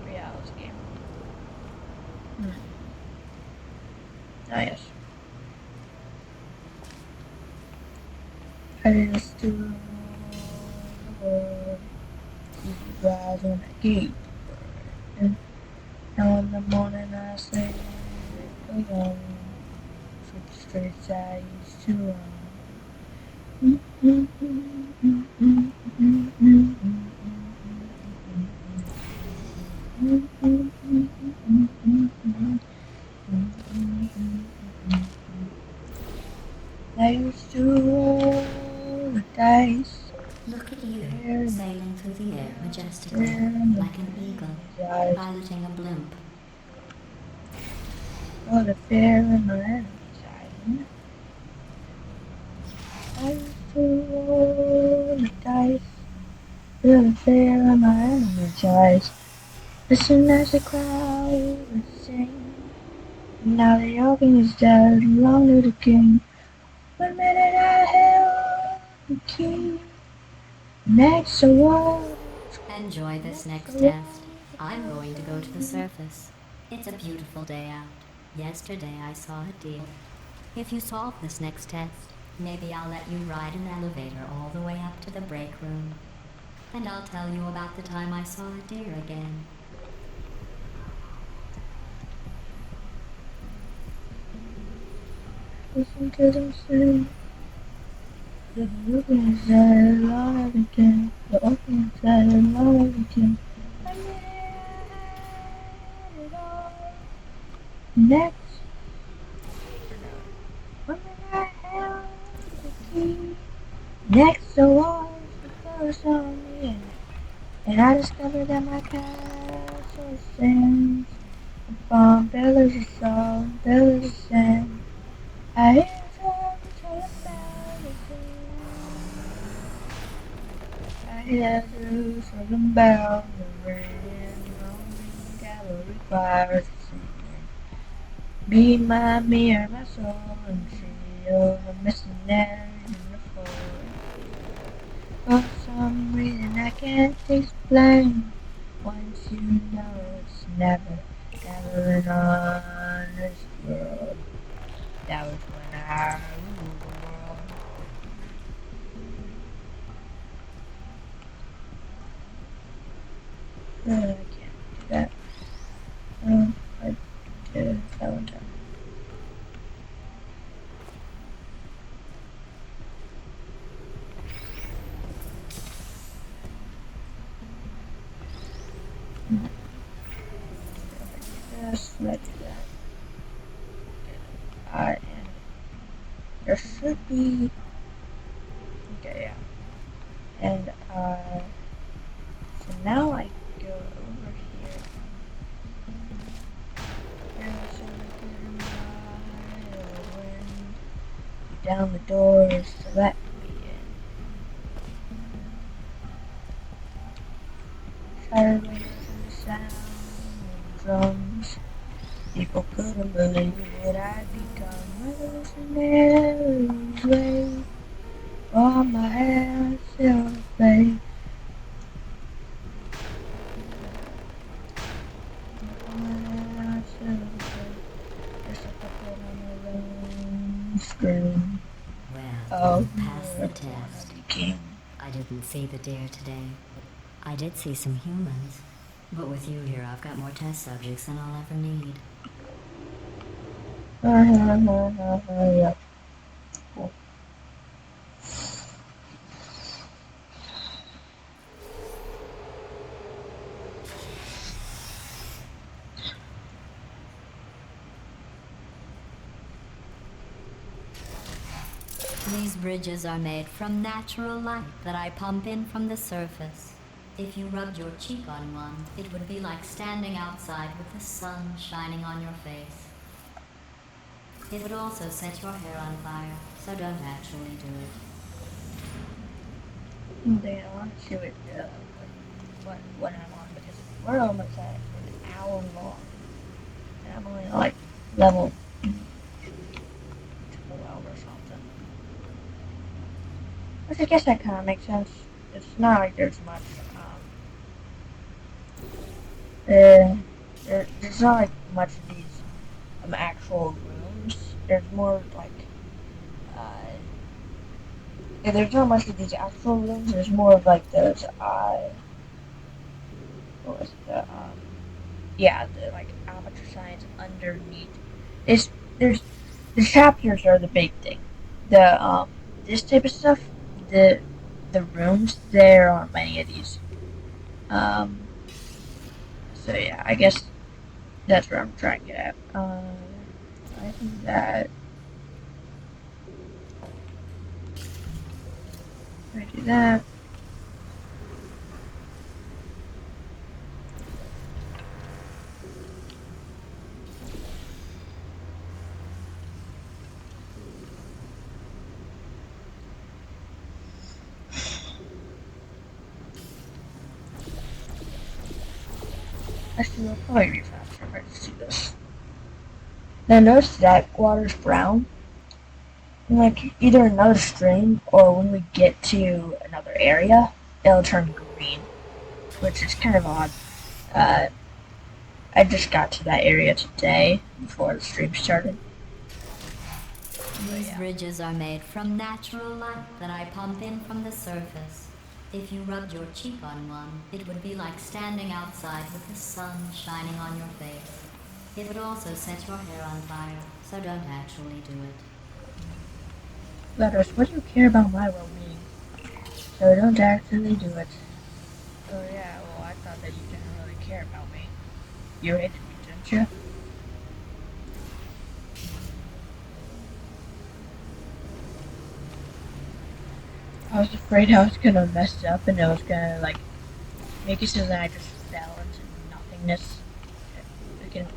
But yeah, it was a game. Ah, yes. I just do the world. Keep your eyes on the gate. And now in the morning I say, go on. For the streets I used to run. I used to roll the dice. Look at you, sailing through the air majestically, like an eagle, piloting a blimp. What a fear in my enemy's eyes. I used to roll the dice. Feel the fear in my enemy's eyes. Listen as the crowd sing. Now the organ is dead, long live the king. 1 minute I held the key. Next I was. Enjoy this next test. I'm going to go to the surface. It's a beautiful day out. Yesterday I saw a deer. If you solve this next test, maybe I'll let you ride an elevator all the way up to the break room. And I'll tell you about the time I saw a deer again. Listen to them sing. The organ is dead, long live the king. The organ is dead, long live the king. 1 minute I had it all. Next. 1 minute I held the key. Next there was the first on me, and I discovered that my castle stands upon pillars of salt, pillars of sand. I hear drums all about again. I hear Jerusalem bells ringing, Roman cavalry choirs singing. Be my mirror, my soul and shield, the missionaries in the forest. For some reason I can't explain. Once you know it's never, never an honest world. That was when I ruled the world. I can't do that. I did it that one time. Just let do that. And there should be. Okay, yeah. And so now I go over here. There's a good wind. Down the doors to let me in. Tired of the sound of drums. People couldn't believe what I'd become. Revolutionaries wave while my hair still fades. Just a puppet on a lone string. Well, you passed the test. King. I didn't see the deer today. I did see some humans. But with you here, I've got more test subjects than I'll ever need. Yeah. Cool. These bridges are made from natural light that I pump in from the surface. If you rubbed your cheek on one, it would be like standing outside with the sun shining on your face. It would also set your hair on fire, so don't actually do it. They don't want to see what I'm on because we're almost at an hour long. And I'm only like level 12 or something. Which I guess that kind of makes sense. It's not like there's much, there's not like much of these actual rooms. There's more like, yeah, there's not much of these actual rooms. There's more of like those, what was the, yeah, the like amateur science underneath. There's the chapters are the big thing. The this type of stuff, the rooms, there aren't many of these. So yeah, I guess that's where I'm trying to get at. I think that I do that. Actually, it'll probably be faster if I just do this. Now notice that water's brown. And like either another stream or when we get to another area, it'll turn green, which is kind of odd. I just got to that area today before the stream started. These bridges are made from natural light that I pump in from the surface. If you rubbed your cheek on one, it would be like standing outside with the sun shining on your face. It would also set your hair on fire, so don't actually do it. Letters, what do you care about my well-being? So don't actually do it. Oh yeah, well I thought that you didn't really care about me. You hated me, didn't you? I was afraid I was gonna mess up and I was gonna like make it so that I just fell into nothingness.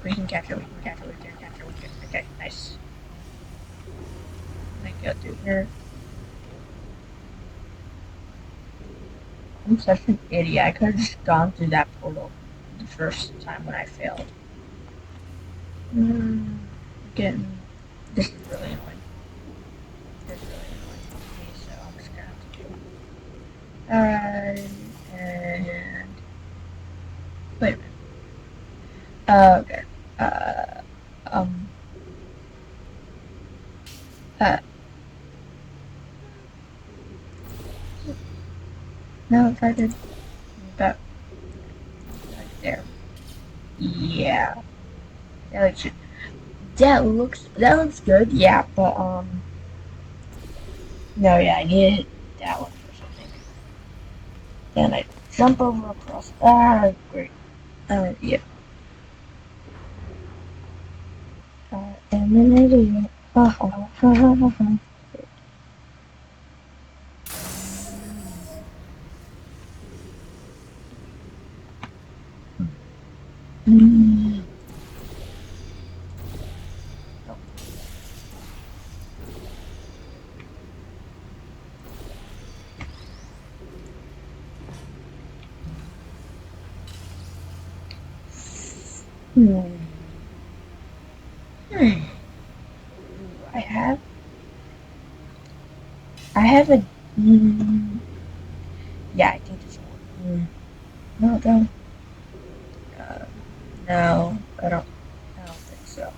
We can catch it, Okay, nice. Thank you, dude. Here. I'm such an idiot. I could have just gone through that portal the first time when I failed. Again, this is really annoying. This is really annoying to me, so I'm just gonna have to do it. Alright, and wait a minute. Okay. No, if I did about right there. Yeah. That looks good, yeah, but no, yeah, I need to hit that one first, I think. Then I jump over across. Ah, great. Yeah. I'm an idiot. Ha ha ha ha ha ha. Mm. Oh. Hmm. I have a. Yeah, I think this one. No, don't. No, I don't think so.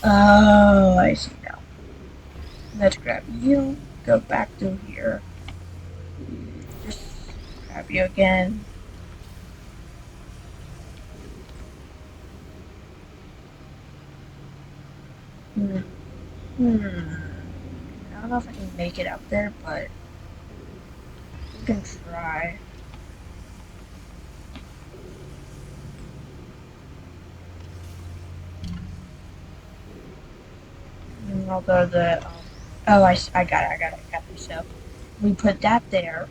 Oh, I see now. Let's grab you, go back through here. Just grab you again. I don't know if I can make it up there, but we can try. Although oh, I got it. So we put that there,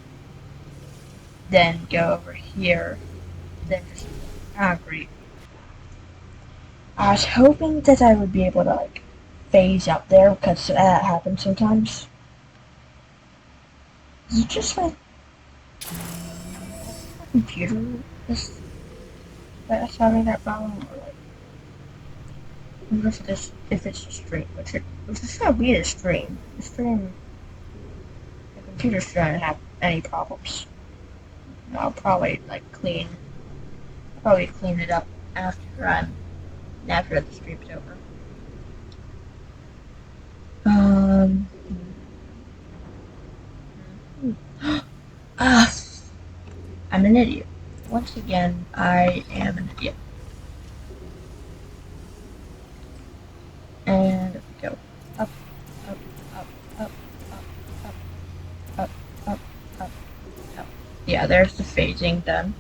then go over here, then just, great. I was hoping that I would be able to, like, phase up there, because that happens sometimes. Is it just my computer that's having that problem, or like, I wonder if it's a stream, which it's gonna be a stream. The computer shouldn't have any problems. I'll probably clean it up after the stream's over. I'm an idiot. Once again, I am an idiot. And if we go up, up, up, up, up, up, up, up, up. Yeah, there's the phasing done.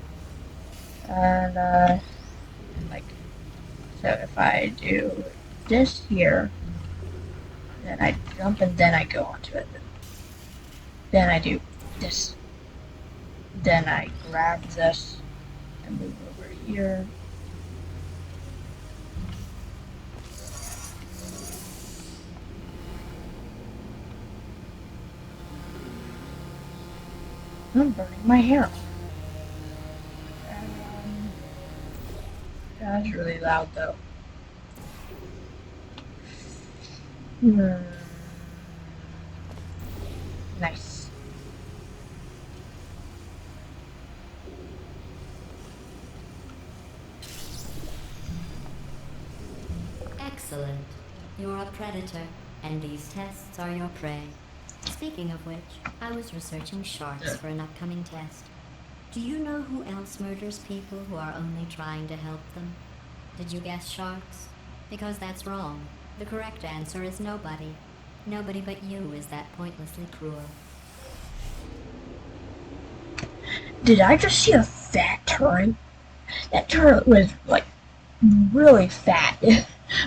And so if I do this here, then I jump and then I go onto it. Then I do this. Then I grab this and move over here. I'm burning my hair. That's really loud though. Nice. Excellent. You're a predator, and these tests are your prey. Speaking of which, I was researching sharks for an upcoming test. Do you know who else murders people who are only trying to help them? Did you guess sharks? Because that's wrong. The correct answer is nobody. Nobody but you is that pointlessly cruel. Did I just see a fat turret? That turret was, really fat.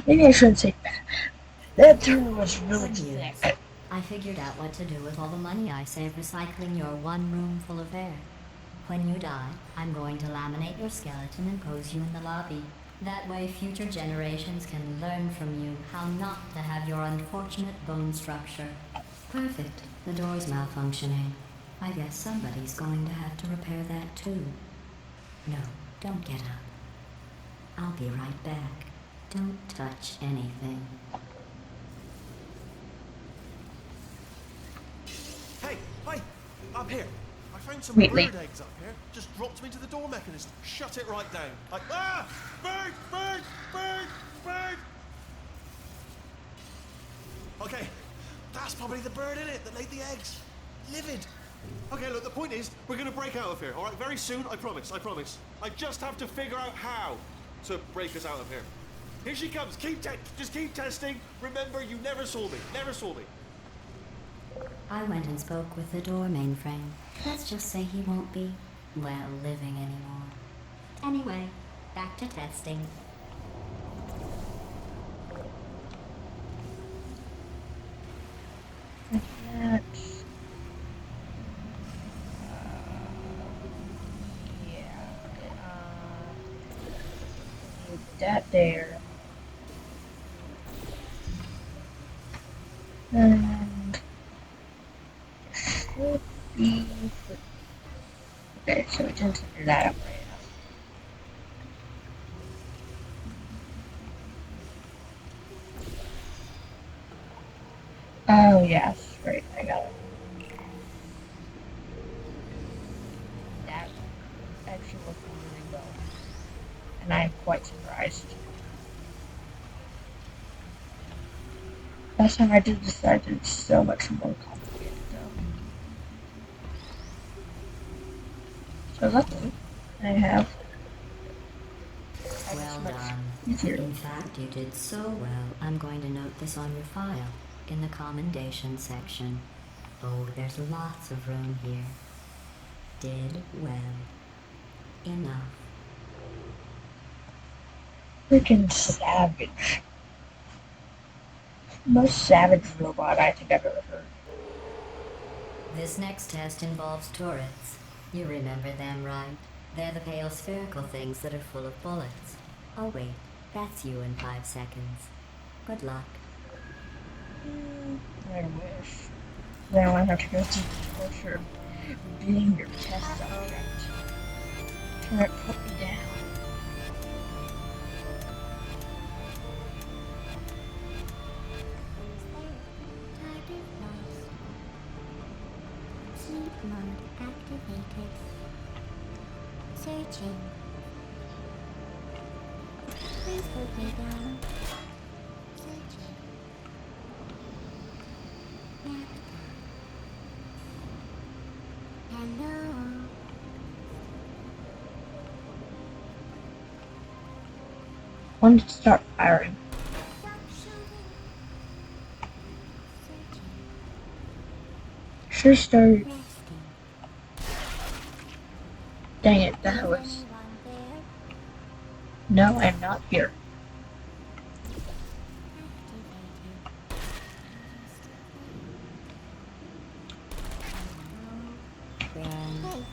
Maybe I shouldn't say fat. That turret was really thick. I figured out what to do with all the money I saved recycling your one room full of air. When you die, I'm going to laminate your skeleton and pose you in the lobby. That way future generations can learn from you how not to have your unfortunate bone structure. Perfect. The door's malfunctioning. I guess somebody's going to have to repair that too. No, don't get up. I'll be right back. Don't touch anything. Hey, up here. I found some Wait. bird eggs up here. Just dropped them into the door mechanism. Shut it right down. Bird! Okay, that's probably the bird in it that laid the eggs. Livid. Okay, look, the point is, we're gonna break out of here, all right? Very soon, I promise. I just have to figure out how to break us out of here. Here she comes. Just keep testing. Remember, you never saw me. I went and spoke with the door mainframe. Let's just say he won't be, living anymore. Anyway, back to testing. That there. And should be. Okay, so we didn't figure that out right now. Oh yes, right, I got it. That actually worked really well. And I am quite surprised. Last time I did this, I did so much more complicated though. So luckily, I have. Well done. Easier. In fact, you did so well, I'm going to note this on your file, in the commendation section. Oh, there's lots of room here. Did well. Enough. Freaking savage. Most savage robot I think I've ever heard. This next test involves turrets. You remember them, right? They're the pale spherical things that are full of bullets. Oh wait, that's you in 5 seconds. Good luck. I wish. Then I won't have to go through the torture of being your test subject. Turret, put me down. Target lost. Sleep mode activated. Searching. Please put me down. Searching. Map. Hello. When did it start firing? Stop shooting. Searching. Sure started. Resting. Dang it, that Is was. anyone there? No, I'm not here. Grand. Hey,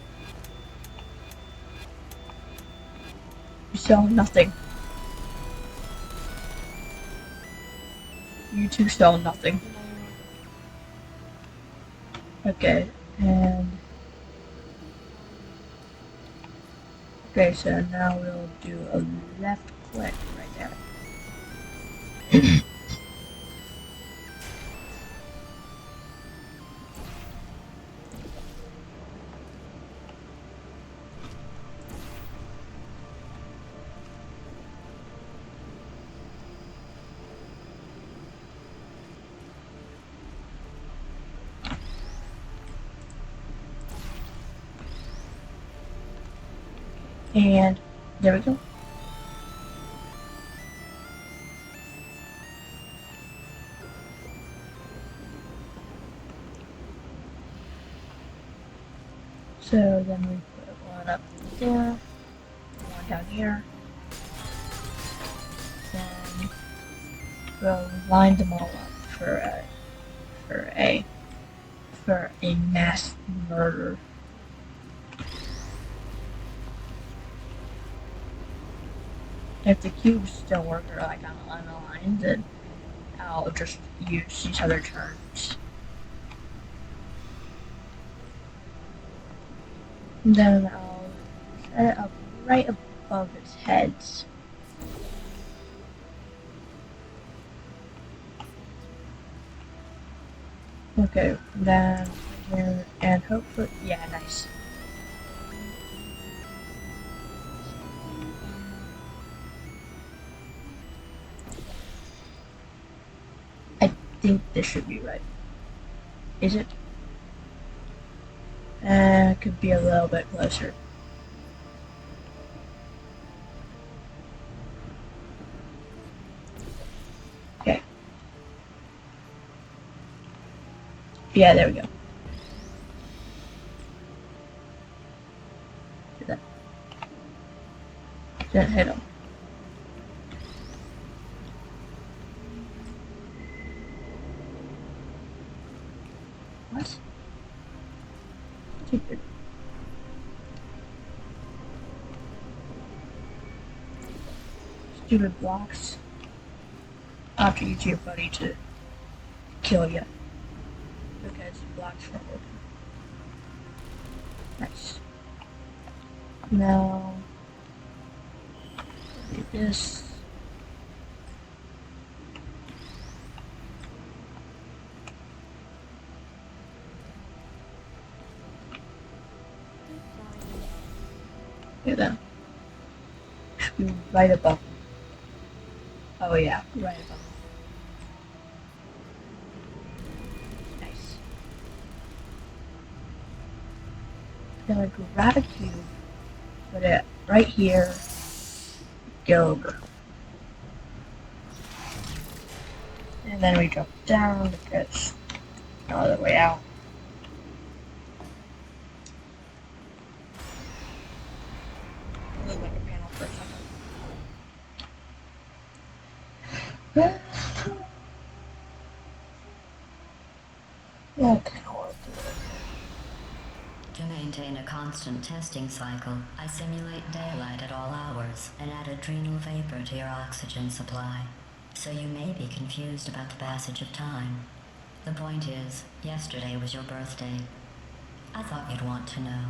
You saw nothing. You two saw nothing. Okay, and. Okay, so now we'll do a left click right there. And there we go. So then we put one up there, one down here. Then we'll line them all up for a mass murder. If the cubes still work or like unaligned, then I'll just use these other turns. And then I'll set it up right above its heads. Okay, then here, and hopefully, yeah, nice. I think this should be right. Is it? Could be a little bit closer. Okay. Yeah, there we go. Do that. Didn't hit him. What? Stupid. Stupid blocks. I'll have to use your buddy to kill you. Because blocks won't work. Nice. Now, do this. Okay then. Should be right above. Oh yeah, right above. Nice. Gonna grab a cube, put it right here, go over. And then we drop down because no other way out. Look like a panel for a second. To maintain a constant testing cycle, I simulate daylight at all hours and add adrenal vapor to your oxygen supply. So you may be confused about the passage of time. The point is, yesterday was your birthday. I thought you'd want to know.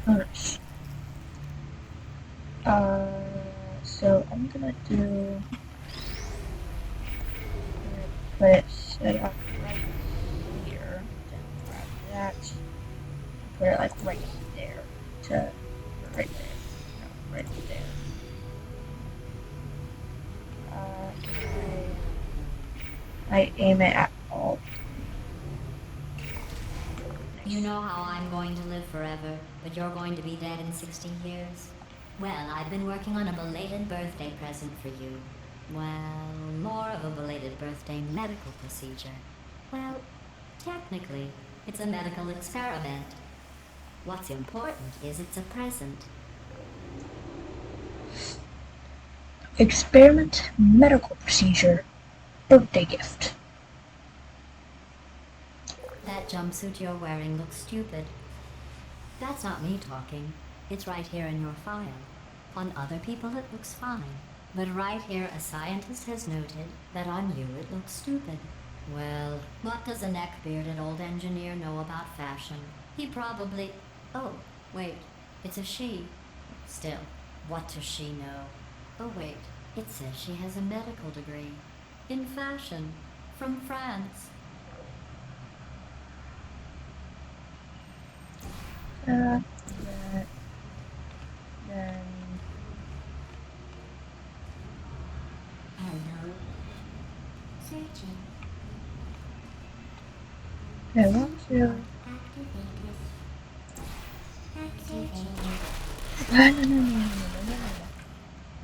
Nice. So I'm gonna do. Put it set up right here. Then grab that. Put it like right there. Right there. No, right there. I aim it at all. You know how I'm going to live forever, but you're going to be dead in 60 years? Well, I've been working on a belated birthday present for you. Well, more of a belated birthday medical procedure. Well, technically, it's a medical experiment. What's important is it's a present. Experiment, medical procedure, birthday gift. That jumpsuit you're wearing looks stupid. That's not me talking. It's right here in your file. On other people it looks fine. But right here a scientist has noted that on you it looks stupid. Well, what does a neck-bearded old engineer know about fashion? He probably... Oh, wait, it's a she. Still, what does she know? Oh wait, it says she has a medical degree. In fashion. From France. That, then... Hello. Searching. I want to... Activated. Activated. No.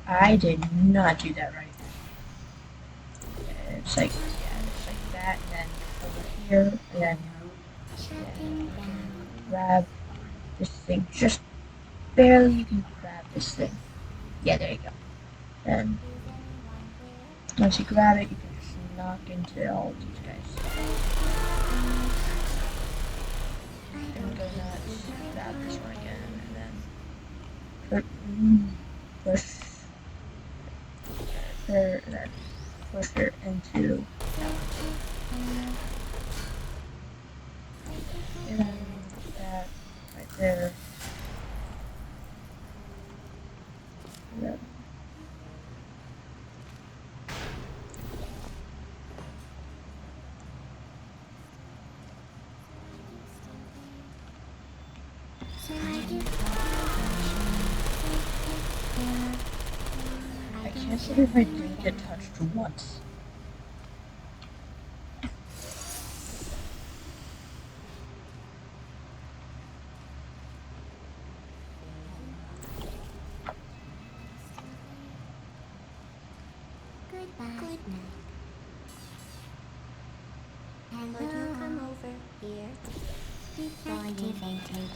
I did not do that right. It's like, it's like that, and then over here, and then Shutting down. grab this thing. Just barely you can grab this thing. Yeah, there you go. And once you grab it, you can just knock into all these guys. And go nuts. Grab this one again, and then push her, and then push her into. And then that right there. Yep. I can't believe I didn't get touched once. Goodbye. Good night. And would you come over here? Activated.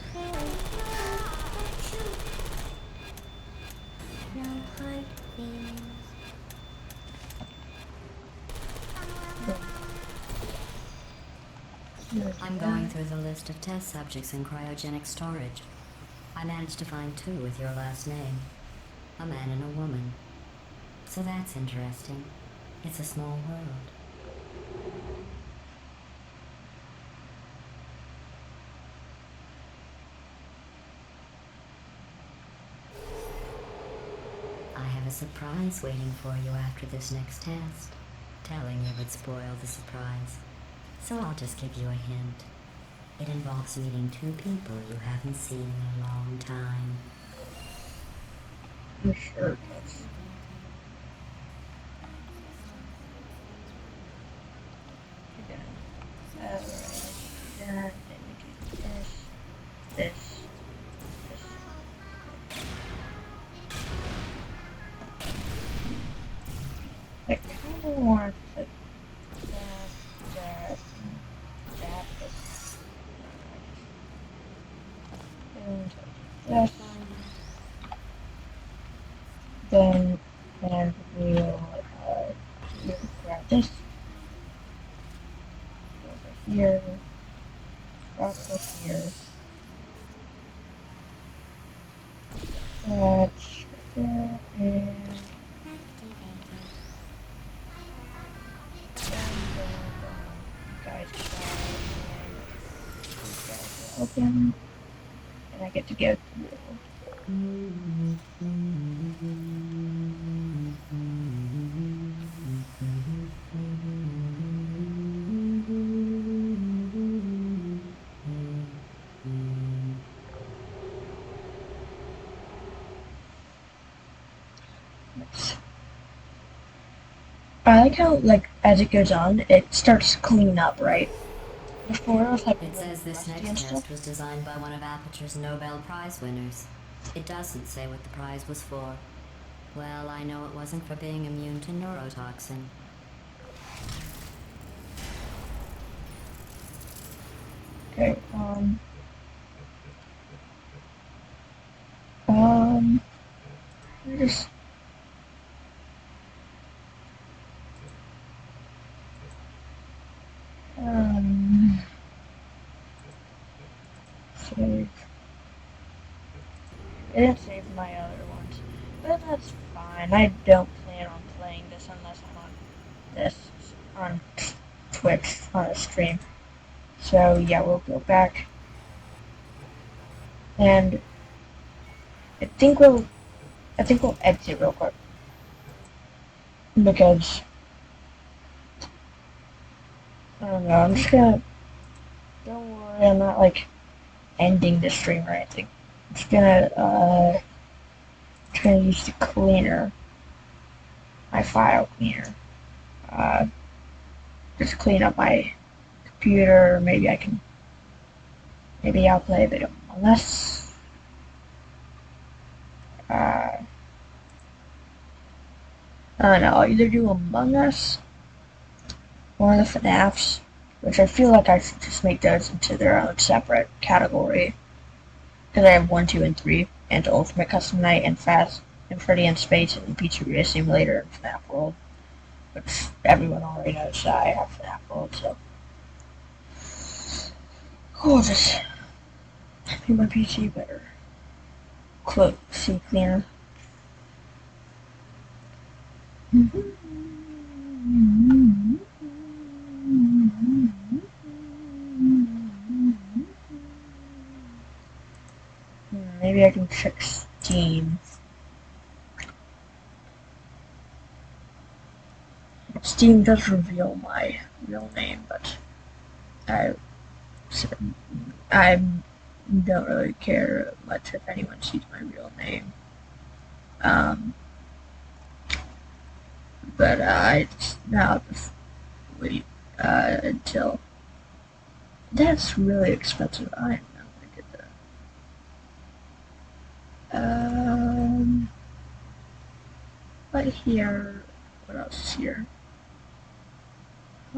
No hard feelings. I'm going through the list of test subjects in cryogenic storage. I managed to find 2 with your last name. A man and a woman. So that's interesting. It's a small world. I have a surprise waiting for you after this next test. Telling you would spoil the surprise. So I'll just give you a hint. It involves meeting 2 people you haven't seen in a long time. You sure does. Alright, then we do this. I kind of want like that. this. Then, and we'll grab this. Go over here. Drop this here. That's there, and guys open, and I get to go through. I like how, like, as it goes on, it starts to clean up, right? Before it was like It says this rusty and next stuff. test was designed by one of Aperture's Nobel Prize winners. It doesn't say what the prize was for. Well, I know it wasn't for being immune to neurotoxin. Okay, let me just save. It didn't save my other ones, but that's fine. I don't plan on playing this unless I'm on this on Twitch on a stream. So yeah, we'll go back, and I think we'll exit real quick because I don't know. I'm just gonna. Don't worry, I'm not like ending the stream or anything. I'm just gonna use the cleaner, my file cleaner. Just clean up my computer. Maybe I'll play a bit of Among Us. I don't know. I'll either do Among Us or the FNAFs, which I feel like I should just make those into their own separate category. Because I have 1, 2, and 3, and Ultimate Custom Night, and Fast and Freddy in Space, and Pizzeria Simulator, and FNAF World, which everyone already knows that I have FNAF World, so. I'll just make my PC better. Close, see cleaner. Maybe I can check Steam. Steam does reveal my real name, but I don't really care much if anyone sees my real name. But I now just wait until. That's really expensive. I'm not gonna get that. Right here. What else is here? I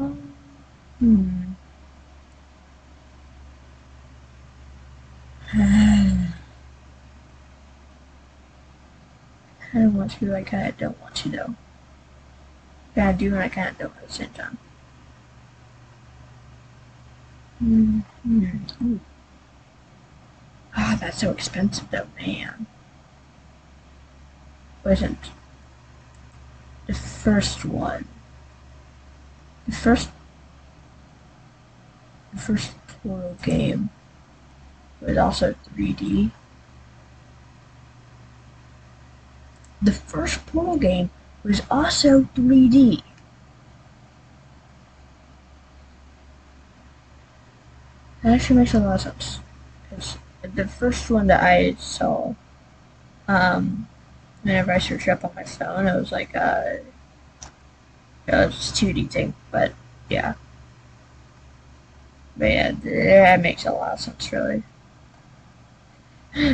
don't want to, I kinda don't want to though. I do and I kinda don't at the same time. Ooh. Ah, that's so expensive though, man. Wasn't the first one. The first Portal game was also 3D. The first Portal game was also 3D. That actually makes a lot of sense. Because the first one that I saw, whenever I searched up on my phone, it was like, it was a 2D thing, but yeah. But yeah, that makes a lot of sense, really. You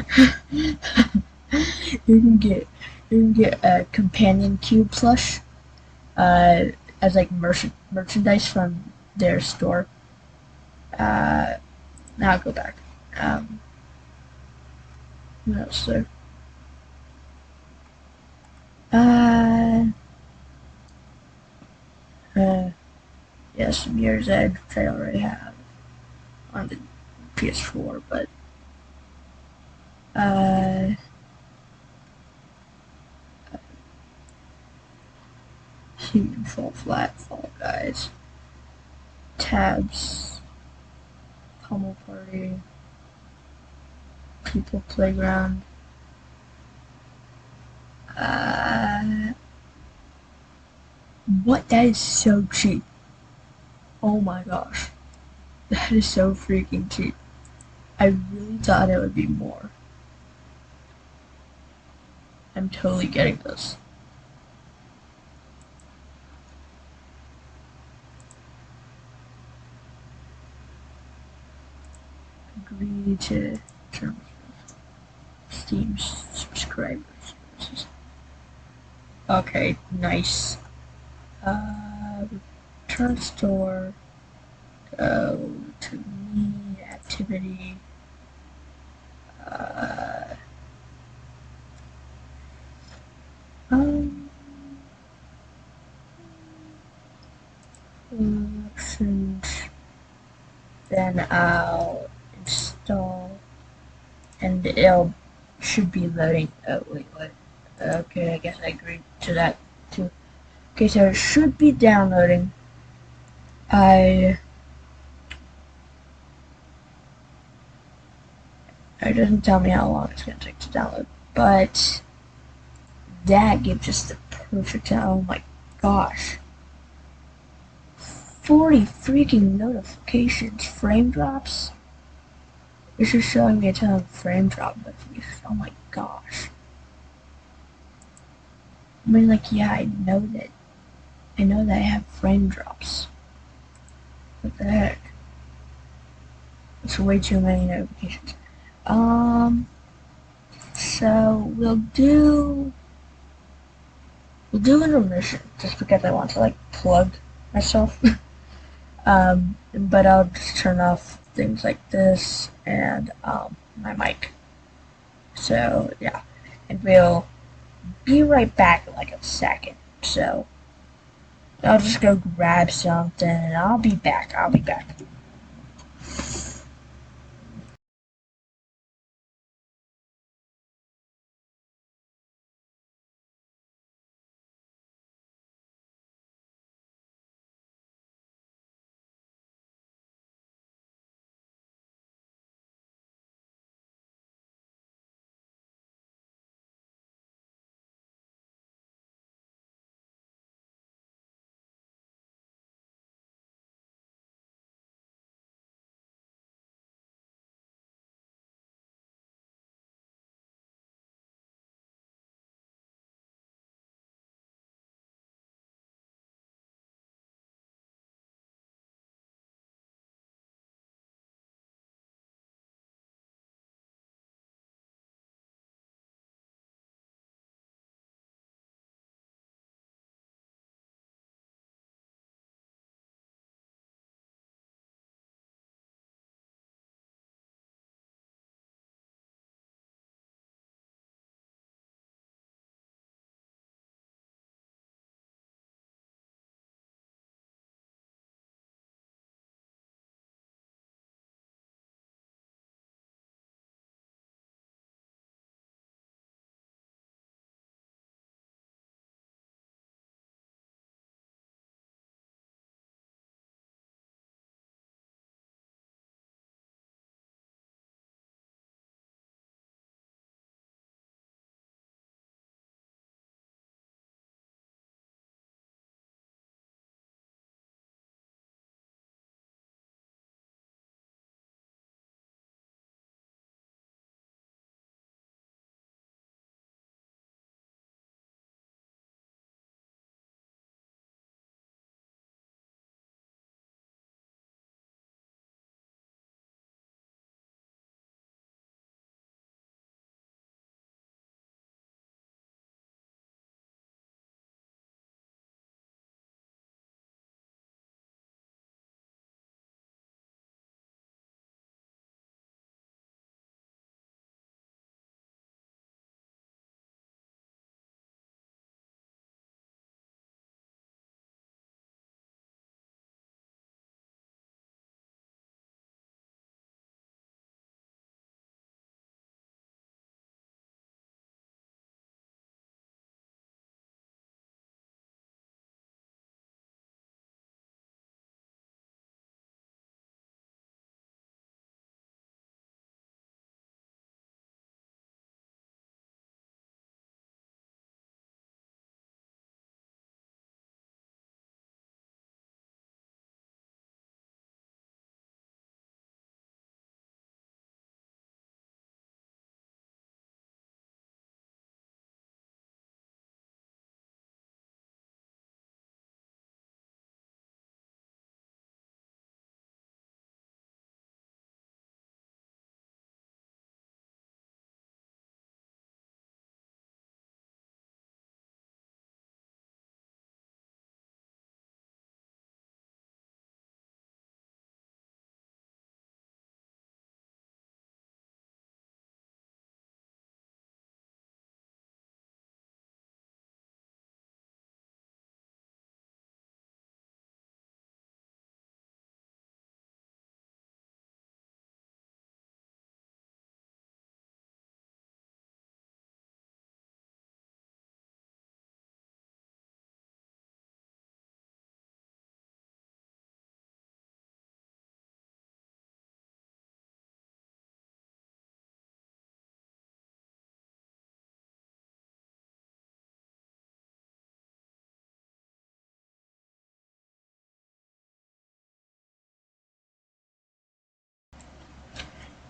can get a companion cube plush, as like merchandise from their store. Now I'll go back. What else there? Uh, yes, Mirror's Edge, which I already have on the PS4, but Human Fall Flat, Fall Guys, Tabs, Pummel Party, People Playground. What? That is so cheap. Oh my gosh. That is so freaking cheap. I really thought it would be more. I'm totally getting this. Agree to terms of Steam subscribers. Okay, nice. Return store. Go to me activity. Um, Options. Then I'll install, and it'll should be loading. Oh wait, what? Okay, I guess I agreed to that too. Okay, so it should be downloading. It doesn't tell me how long it's gonna take to download, but that gives us the perfect. Oh my gosh. 40 freaking notifications, frame drops. This is showing me a ton of frame drop notifications. Oh my gosh. I mean, like, yeah, I know that I have frame drops. What the heck? It's way too many notifications. So we'll do intermission just because I want to like plug myself. But I'll just turn off things like this and my mic. So yeah, and we'll be right back in like a second. So I'll just go grab something and I'll be back.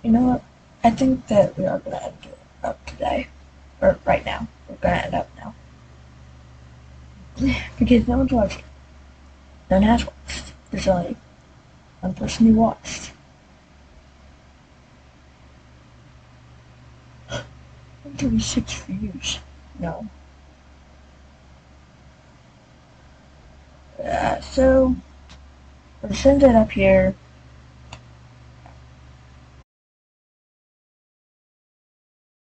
You know what? I think that we are gonna end it up today. Or right now. We're gonna end up now. Because no one's watching. No one has watched. There's only one person who watched. 136 views. No. So, we'll just end it up here.